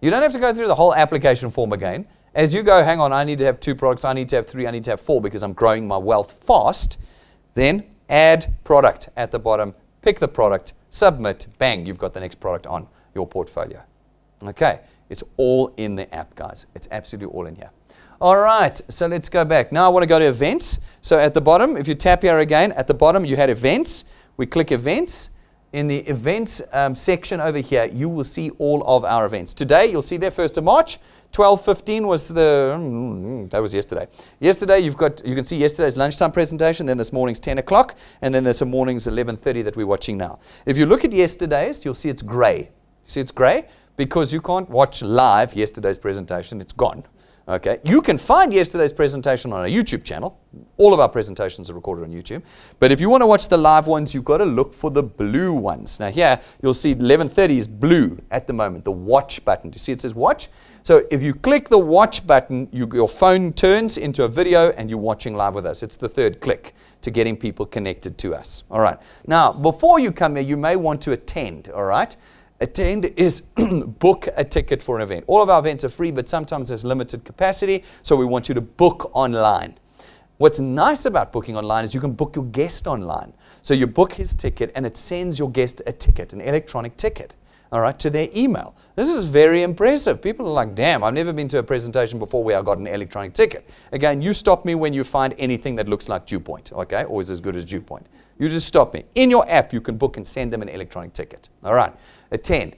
You don't have to go through the whole application form again. As you go, hang on, I need to have 2 products, I need to have 3, I need to have 4 because I'm growing my wealth fast. Then add product at the bottom, pick the product, submit, bang, you've got the next product on your portfolio. Okay, it's all in the app, guys. It's absolutely all in here. All right, so let's go back. Now I want to go to events. So at the bottom, if you tap here again, at the bottom you had events. We click events. In the events section over here, you will see all of our events. Today, you'll see there 1st of March, 12:15 was that was yesterday. Yesterday, you can see yesterday's lunchtime presentation, then this morning's 10 o'clock, and then there's a morning's 11:30 that we're watching now. If you look at yesterday's, you'll see it's gray. You see it's gray because you can't watch live yesterday's presentation. It's gone. Okay, you can find yesterday's presentation on our YouTube channel. All of our presentations are recorded on YouTube. But if you want to watch the live ones, you've got to look for the blue ones. Now here, you'll see 11:30 is blue at the moment, the watch button. Do you see it says watch? So if you click the watch button, your phone turns into a video and you're watching live with us. It's the 3rd click to getting people connected to us. All right. Now, before you come here, you may want to attend. All right. Attend is book a ticket for an event. All of our events are free, but sometimes there's limited capacity, so we want you to book online. What's nice about booking online is you can book your guest online. So you book his ticket, and it sends your guest a ticket, an electronic ticket, all right, to their email. This is very impressive. People are like, damn, I've never been to a presentation before where I got an electronic ticket. Again, you stop me when you find anything that looks like DuePoint, okay, or is as good as DuePoint. You just stop me. In your app, you can book and send them an electronic ticket, all right. Attend.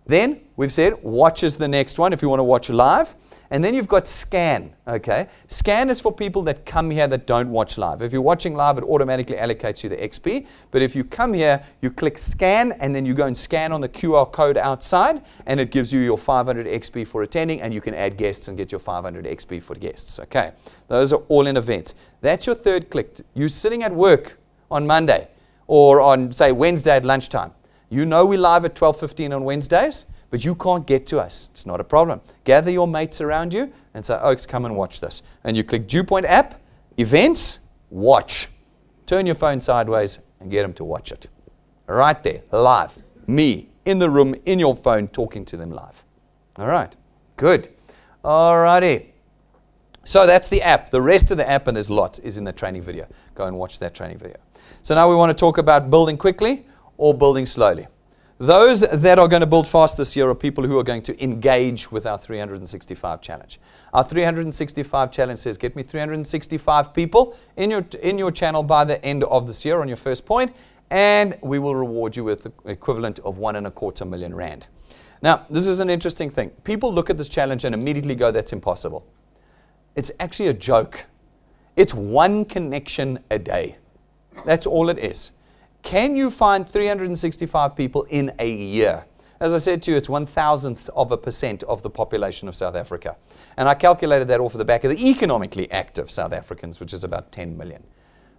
Then we've said watch is the next one if you want to watch live. And then you've got scan. Okay, scan is for people that come here that don't watch live. If you're watching live, it automatically allocates you the XP. But if you come here, you click scan, and then you go and scan on the QR code outside, and it gives you your 500 XP for attending, and you can add guests and get your 500 XP for guests. Okay, those are all in events. That's your 3rd click. You're sitting at work on Monday or on, say, Wednesday at lunchtime. You know we're live at 12:15 on Wednesdays, but you can't get to us. It's not a problem. Gather your mates around you and say, Oaks, come and watch this. And you click DuePoint app, events, watch. Turn your phone sideways and get them to watch it. Right there, live. Me, in the room, in your phone, talking to them live. All right, good. All righty. So that's the app. The rest of the app, and there's lots, is in the training video. Go and watch that training video. So now we want to talk about building quickly or building slowly. Those that are going to build fast this year are people who are going to engage with our 365 challenge. Our 365 challenge says get me 365 people in your channel by the end of this year on your first point, and we will reward you with the equivalent of 1.25 million rand. Now, this is an interesting thing. People look at this challenge and immediately go, that's impossible. It's actually a joke. It's 1 connection a day. That's all it is. Can you find 365 people in a year? As I said to you, it's 0.001% of the population of South Africa. And I calculated that off of the back of the economically active South Africans, which is about 10 million.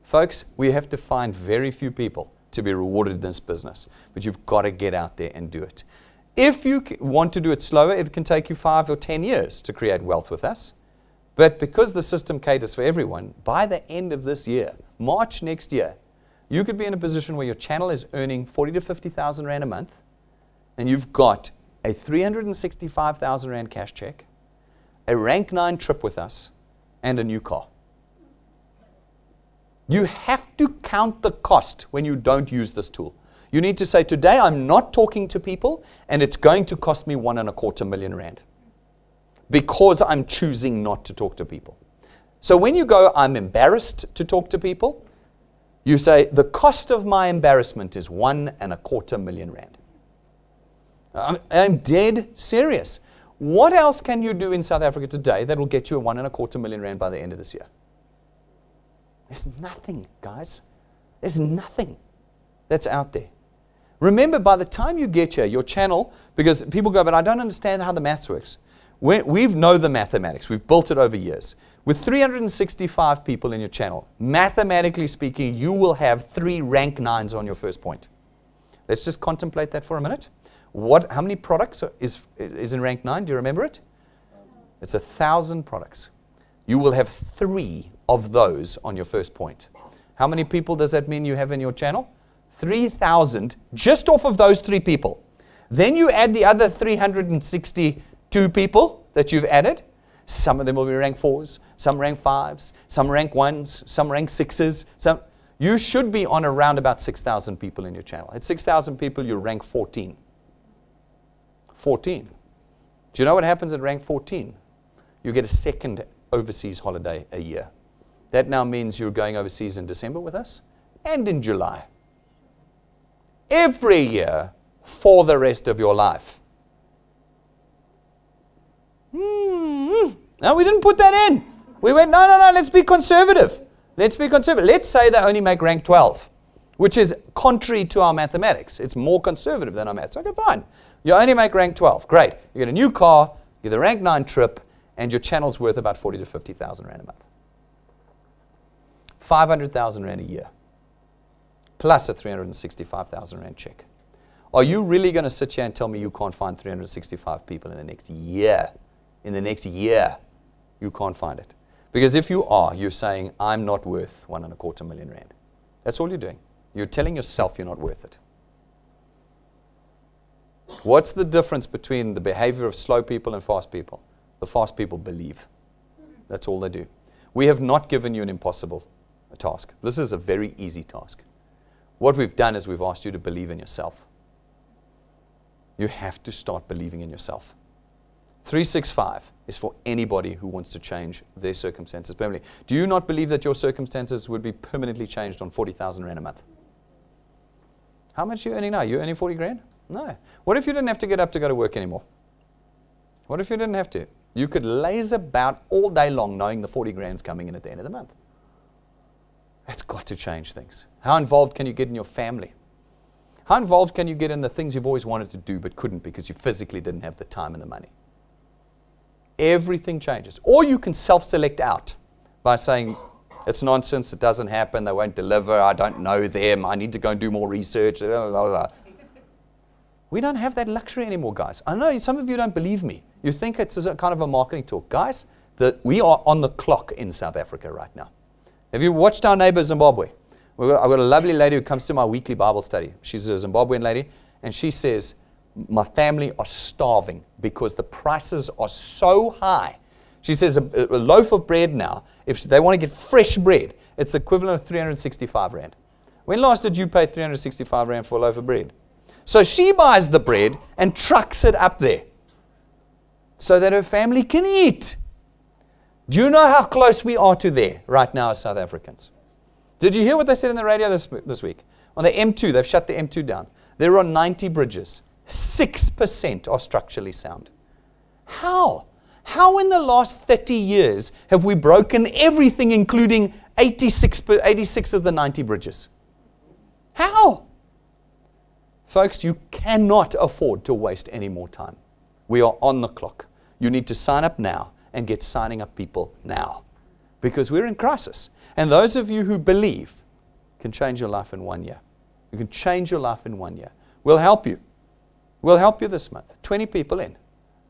Folks, we have to find very few people to be rewarded in this business. But you've got to get out there and do it. If you want to do it slower, it can take you 5 or 10 years to create wealth with us. But because the system caters for everyone, by the end of this year, March next year, you could be in a position where your channel is earning 40 to 50,000 Rand a month, and you've got a 365,000 Rand cash check, a rank 9 trip with us, and a new car. You have to count the cost when you don't use this tool. You need to say, today I'm not talking to people, and it's going to cost me 1.25 million Rand because I'm choosing not to talk to people. So when you go, I'm embarrassed to talk to people, you say, the cost of my embarrassment is 1.25 million Rand. I'm dead serious. What else can you do in South Africa today that will get you a 1.25 million Rand by the end of this year? There's nothing, guys. There's nothing that's out there. Remember, by the time you get here, your channel, because people go, but I don't understand how the maths works. We know the mathematics. We've built it over years. With 365 people in your channel, mathematically speaking, you will have 3 rank 9s on your first point. Let's just contemplate that for a minute. How many products is in rank 9? Do you remember it? It's 1,000 products. You will have 3 of those on your first point. How many people does that mean you have in your channel? 3,000 just off of those 3 people. Then you add the other 362 people that you've added. Some of them will be rank 4s, some rank 5s, some rank 1s, some rank 6s. You should be on around about 6,000 people in your channel. At 6,000 people, you rank 14. 14. Do you know what happens at rank 14? You get a second overseas holiday a year. That now means you're going overseas in December with us and in July. Every year for the rest of your life. No, we didn't put that in. We went, no, let's be conservative. Let's be conservative. Let's say they only make rank 12, which is contrary to our mathematics. It's more conservative than our maths. Okay, fine. You only make rank 12. Great. You get a new car, you get the rank 9 trip, and your channel's worth about 40 to 50,000 Rand a month. 500,000 Rand a year, plus a 365,000 Rand check. Are you really going to sit here and tell me you can't find 365 people in the next year? In the next year, you can't find it. Because if you are, you're saying, I'm not worth 1.25 million Rand. That's all you're doing. You're telling yourself you're not worth it. What's the difference between the behavior of slow people and fast people? The fast people believe. That's all they do. We have not given you an impossible task. This is a very easy task. What we've done is we've asked you to believe in yourself. You have to start believing in yourself. 365 is for anybody who wants to change their circumstances permanently. Do you not believe that your circumstances would be permanently changed on 40,000 Rand a month? How much are you earning now? You're earning 40 grand? No. What if you didn't have to get up to go to work anymore? What if you didn't have to? You could laze about all day long knowing the 40 grand's coming in at the end of the month. That's got to change things. How involved can you get in your family? How involved can you get in the things you've always wanted to do but couldn't because you physically didn't have the time and the money? Everything changes. Or you can self-select out by saying, it's nonsense, it doesn't happen, they won't deliver, I don't know them, I need to go and do more research. Blah, blah, blah. We don't have that luxury anymore, guys. I know some of you don't believe me. You think it's a kind of a marketing talk. Guys, we are on the clock in South Africa right now. Have you watched our neighbor Zimbabwe? I've got a lovely lady who comes to my weekly Bible study. She's a Zimbabwean lady, and she says, my family are starving because the prices are so high. She says a loaf of bread now, if they want to get fresh bread, it's the equivalent of 365 Rand. When last did you pay 365 Rand for a loaf of bread? So she buys the bread and trucks it up there so that her family can eat. Do you know how close we are to there right now as South Africans? Did you hear what they said in the radio this week? On the M2, they've shut the M2 down. There are 90 bridges. 6% are structurally sound. How? How in the last 30 years have we broken everything, including 86 of the 90 bridges? How? Folks, you cannot afford to waste any more time. We are on the clock. You need to sign up now and get signing up people now because we're in crisis. And those of you who believe can change your life in 1 year. You can change your life in 1 year. We'll help you. We'll help you this month. 20 people in.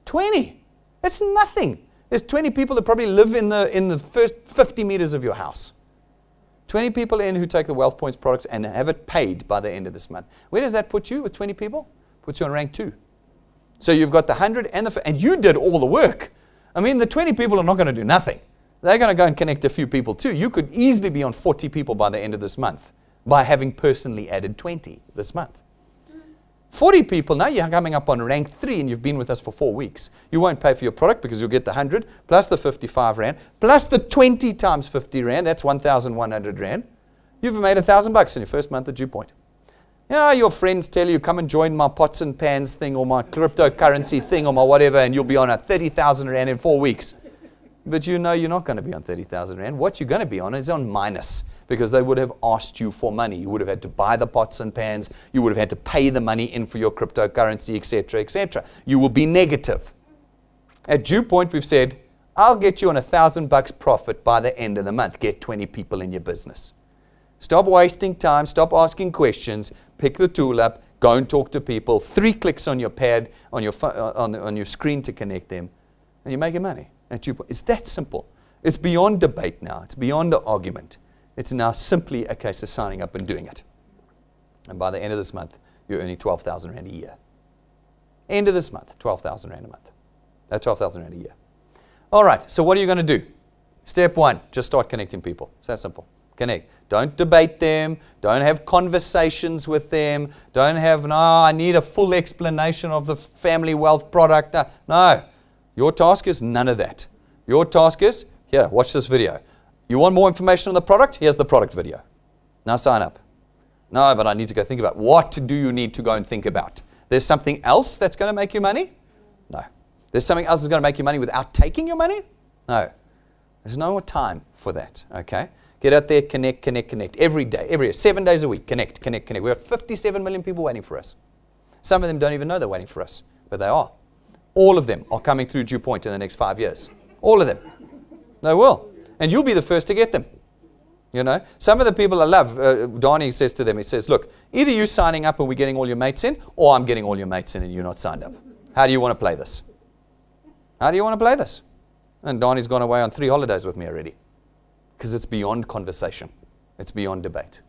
20. That's nothing. There's 20 people that probably live in the first 50 meters of your house. 20 people in who take the Wealth Points products and have it paid by the end of this month. Where does that put you with 20 people? Puts you on rank 2. So you've got the 100 and you did all the work. I mean, the 20 people are not going to do nothing. They're going to go and connect a few people too. You could easily be on 40 people by the end of this month by having personally added 20 this month. 40 people, now you're coming up on rank 3 and you've been with us for 4 weeks. You won't pay for your product because you'll get the 100 plus the 55 Rand plus the 20 times 50 Rand. That's 1,100 Rand. You've made $1,000 in your first month at DuePoint. Yeah, your friends tell you, come and join my pots and pans thing or my cryptocurrency thing or my whatever, and you'll be on a 30,000 Rand in 4 weeks. But you know you're not going to be on 30,000 Rand. What you're going to be on is on minus because they would have asked you for money. You would have had to buy the pots and pans. You would have had to pay the money in for your cryptocurrency, etc., etc. You will be negative. At DuePoint, we've said, I'll get you on $1,000 profit by the end of the month. Get 20 people in your business. Stop wasting time. Stop asking questions. Pick the tool up. Go and talk to people. 3 clicks on your pad, on your screen to connect them, and you're making money at DuePoint. It's that simple. It's beyond debate now. It's beyond the argument. It's now simply a case of signing up and doing it. And by the end of this month, you're earning 12,000 Rand a year. End of this month, 12,000 Rand a month. 12,000 Rand a year. All right, so what are you going to do? Step 1, just start connecting people. It's that simple. Connect. Don't debate them. Don't have conversations with them. Don't have, no, I need a full explanation of the family wealth product. No. Your task is none of that. Your task is, here, watch this video. You want more information on the product? Here's the product video. Now sign up. No, but I need to go think about, what do you need to go and think about? There's something else that's going to make you money? No. There's something else that's going to make you money without taking your money? No. There's no more time for that, okay? Get out there, connect, connect, connect. Every day, every day, 7 days a week, connect, connect, connect. We have 57 million people waiting for us. Some of them don't even know they're waiting for us, but they are. All of them are coming through DuePoint in the next 5 years. All of them. They will. And you'll be the first to get them. You know, some of the people I love, Donnie says to them, he says, look, either you signing up and we're getting all your mates in, or I'm getting all your mates in and you're not signed up. How do you want to play this? How do you want to play this? And Donnie's gone away on 3 holidays with me already. Because it's beyond conversation. It's beyond debate.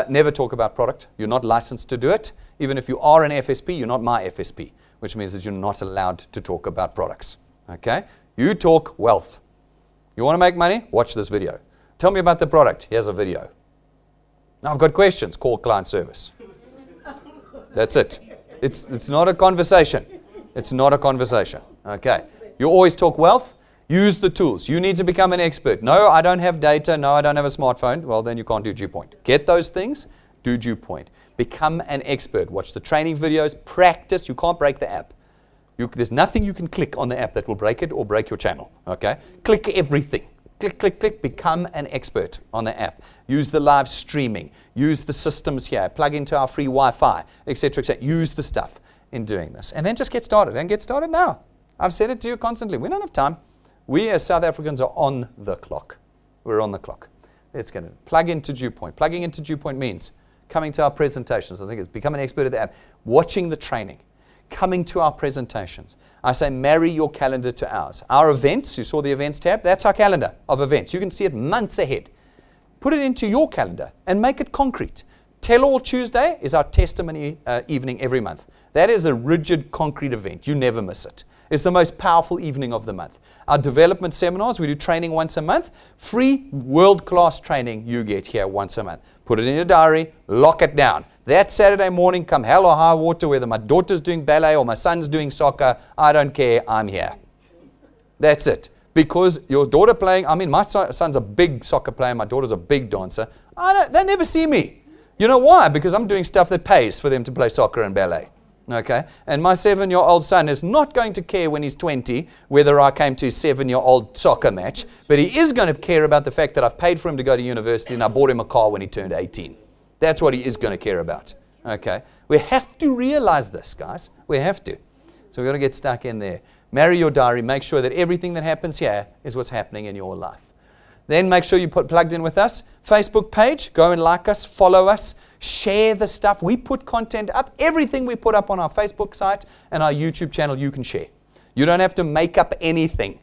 Never talk about product. You're not licensed to do it. Even if you are an FSP, you're not my FSP, which means that you're not allowed to talk about products. Okay? You talk wealth. You want to make money? Watch this video. Tell me about the product. Here's a video. Now I've got questions. Call client service. That's it. It's not a conversation. It's not a conversation. Okay. You always talk wealth. Use the tools. You need to become an expert. No, I don't have data. No, I don't have a smartphone. Well, then you can't do DuePoint. Get those things. Do DuePoint. Become an expert. Watch the training videos. Practice. You can't break the app. There's nothing you can click on the app that will break it or break your channel. Okay? Click everything. Click, click, click. Become an expert on the app. Use the live streaming. Use the systems here. Plug into our free Wi-Fi, etc., etc. Use the stuff in doing this. And then just get started. And get started now. I've said it to you constantly. We don't have time. We as South Africans are on the clock. We're on the clock. Let's get it. Plug into DuePoint. Plugging into DuePoint means coming to our presentations. I think it's become an expert at the app. Watching the training. Coming to our presentations. I say marry your calendar to ours. Our events, you saw the events tab, that's our calendar of events. You can see it months ahead. Put it into your calendar and make it concrete. Tell All Tuesday is our testimony evening every month. That is a rigid, concrete event. You never miss it. It's the most powerful evening of the month. Our development seminars, we do training once a month. Free world-class training you get here once a month. Put it in your diary, lock it down. That Saturday morning, come hell or high water, whether my daughter's doing ballet or my son's doing soccer, I don't care, I'm here. That's it. Because your daughter playing, I mean, my son's a big soccer player, my daughter's a big dancer. They never see me. You know why? Because I'm doing stuff that pays for them to play soccer and ballet. Okay? And my 7-year-old son is not going to care when he's 20 whether I came to his 7-year-old soccer match, but he is going to care about the fact that I've paid for him to go to university and I bought him a car when he turned 18. That's what he is going to care about. Okay? We have to realize this, guys. We have to. So we've got to get stuck in there. Marry your diary. Make sure that everything that happens here is what's happening in your life. Then make sure you put plugged in with us. Facebook page. Go and like us. Follow us. Share the stuff. We put content up. Everything we put up on our Facebook site and our YouTube channel, you can share. You don't have to make up anything.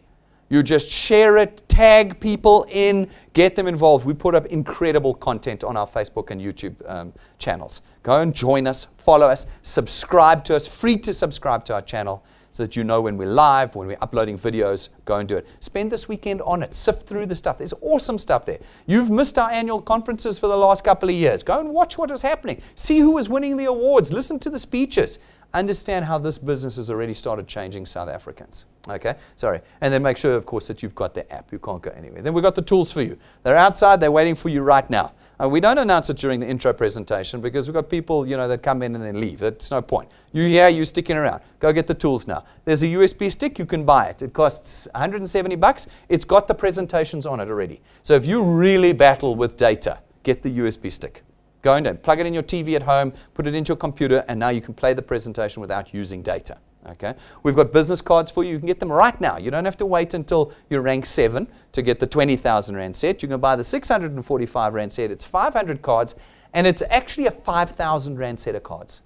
You just share it, tag people in, get them involved. We put up incredible content on our Facebook and YouTube channels. Go and join us, follow us, subscribe to us, free to subscribe to our channel so that you know when we're live, when we're uploading videos, go and do it. Spend this weekend on it. Sift through the stuff. There's awesome stuff there. You've missed our annual conferences for the last couple of years. Go and watch what is happening. See who is winning the awards. Listen to the speeches. Understand how this business has already started changing South Africans. Okay? Sorry. And then make sure, of course, that you've got the app. You can't go anywhere. Then we've got the tools for you. They're outside. They're waiting for you right now. We don't announce it during the intro presentation because we've got people, that come in and then leave. It's no point. You're here. You're sticking around. Go get the tools now. There's a USB stick. You can buy it. It costs $170. It's got the presentations on it already. So if you really battle with data, get the USB stick. Go and plug it in your TV at home, put it into your computer, and now you can play the presentation without using data. Okay, we've got business cards for you. You can get them right now. You don't have to wait until you rank 7 to get the 20,000 Rand set. You can buy the 645 Rand set. It's 500 cards, and it's actually a 5,000 Rand set of cards.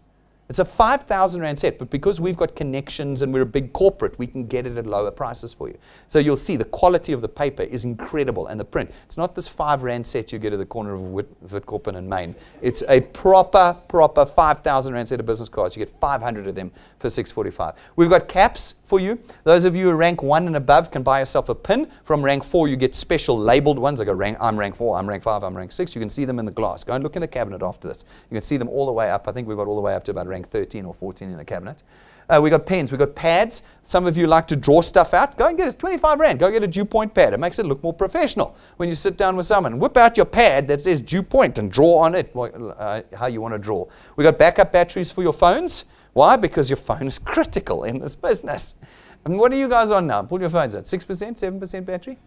It's a 5,000 Rand set, but because we've got connections and we're a big corporate, we can get it at lower prices for you. So you'll see the quality of the paper is incredible, and the print. It's not this 5 Rand set you get at the corner of Witkoppen and Main. It's a proper 5,000 Rand set of business cards. You get 500 of them for 645. We've got caps for you. Those of you who are rank 1 and above can buy yourself a pin. From rank 4, you get special labeled ones. I'm rank 4, I'm rank 5, I'm rank 6. You can see them in the glass. Go and look in the cabinet after this. You can see them all the way up. I think we've got all the way up to about rank 13 or 14 in the cabinet. We got pens, we got pads. Some of you like to draw stuff out. Go and get it. It's 25 Rand. Go get a DuePoint pad. It makes it look more professional. When you sit down with someone, whip out your pad that says DuePoint and draw on it how you want to draw. We got backup batteries for your phones. Why? Because your phone is critical in this business. And what are you guys on now? Pull your phones out. 6%, 7% battery?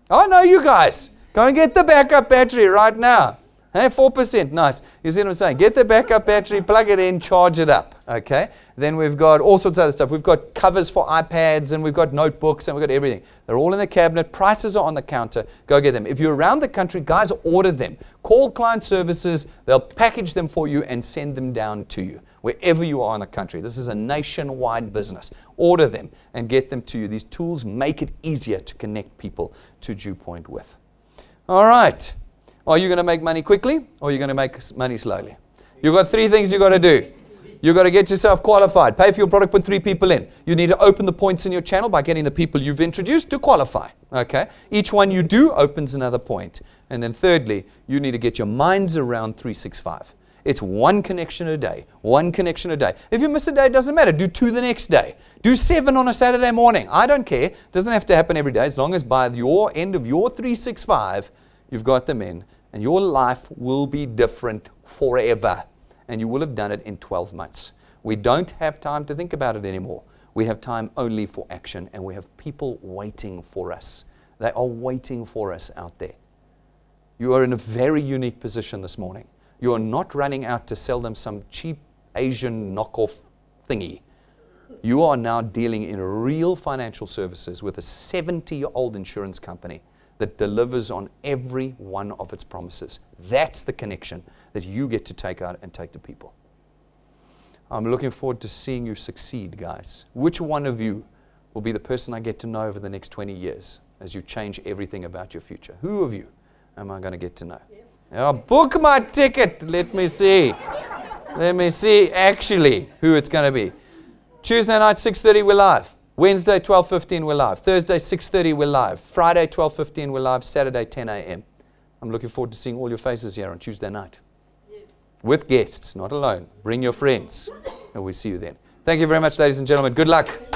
Oh, no, you guys. Go and get the backup battery right now. Hey, 4%, nice. You see what I'm saying? Get the backup battery, plug it in, charge it up. Okay. Then we've got all sorts of other stuff. We've got covers for iPads, and we've got notebooks, and we've got everything. They're all in the cabinet. Prices are on the counter. Go get them. If you're around the country, guys, order them. Call client services. They'll package them for you and send them down to you wherever you are in the country. This is a nationwide business. Order them and get them to you. These tools make it easier to connect people to DuePoint with. All right. Are you going to make money quickly, or are you going to make money slowly? You've got 3 things you've got to do. You've got to get yourself qualified. Pay for your product, put 3 people in. You need to open the points in your channel by getting the people you've introduced to qualify. Okay? Each one you do opens another point. And then thirdly, you need to get your minds around 365. It's 1 connection a day. 1 connection a day. If you miss a day, it doesn't matter. Do 2 the next day. Do 7 on a Saturday morning. I don't care. It doesn't have to happen every day. As long as by your end of your 365, you've got them in. And your life will be different forever. And you will have done it in 12 months. We don't have time to think about it anymore. We have time only for action. And we have people waiting for us. They are waiting for us out there. You are in a very unique position this morning. You are not running out to sell them some cheap Asian knockoff thingy. You are now dealing in real financial services with a 70-year-old insurance company that delivers on every one of its promises. That's the connection that you get to take out and take to people. I'm looking forward to seeing you succeed, guys. Which one of you will be the person I get to know over the next 20 years as you change everything about your future? Who of you am I going to get to know? Yes. Oh, book my ticket. Let me see. Let me see actually who it's going to be. Tuesday night, 6:30, we're live. Wednesday, 12:15, we're live. Thursday, 6:30, we're live. Friday, 12:15, we're live. Saturday, 10 a.m. I'm looking forward to seeing all your faces here on Tuesday night. Yes. With guests, not alone. Bring your friends, and we'll see you then. Thank you very much, ladies and gentlemen. Good luck.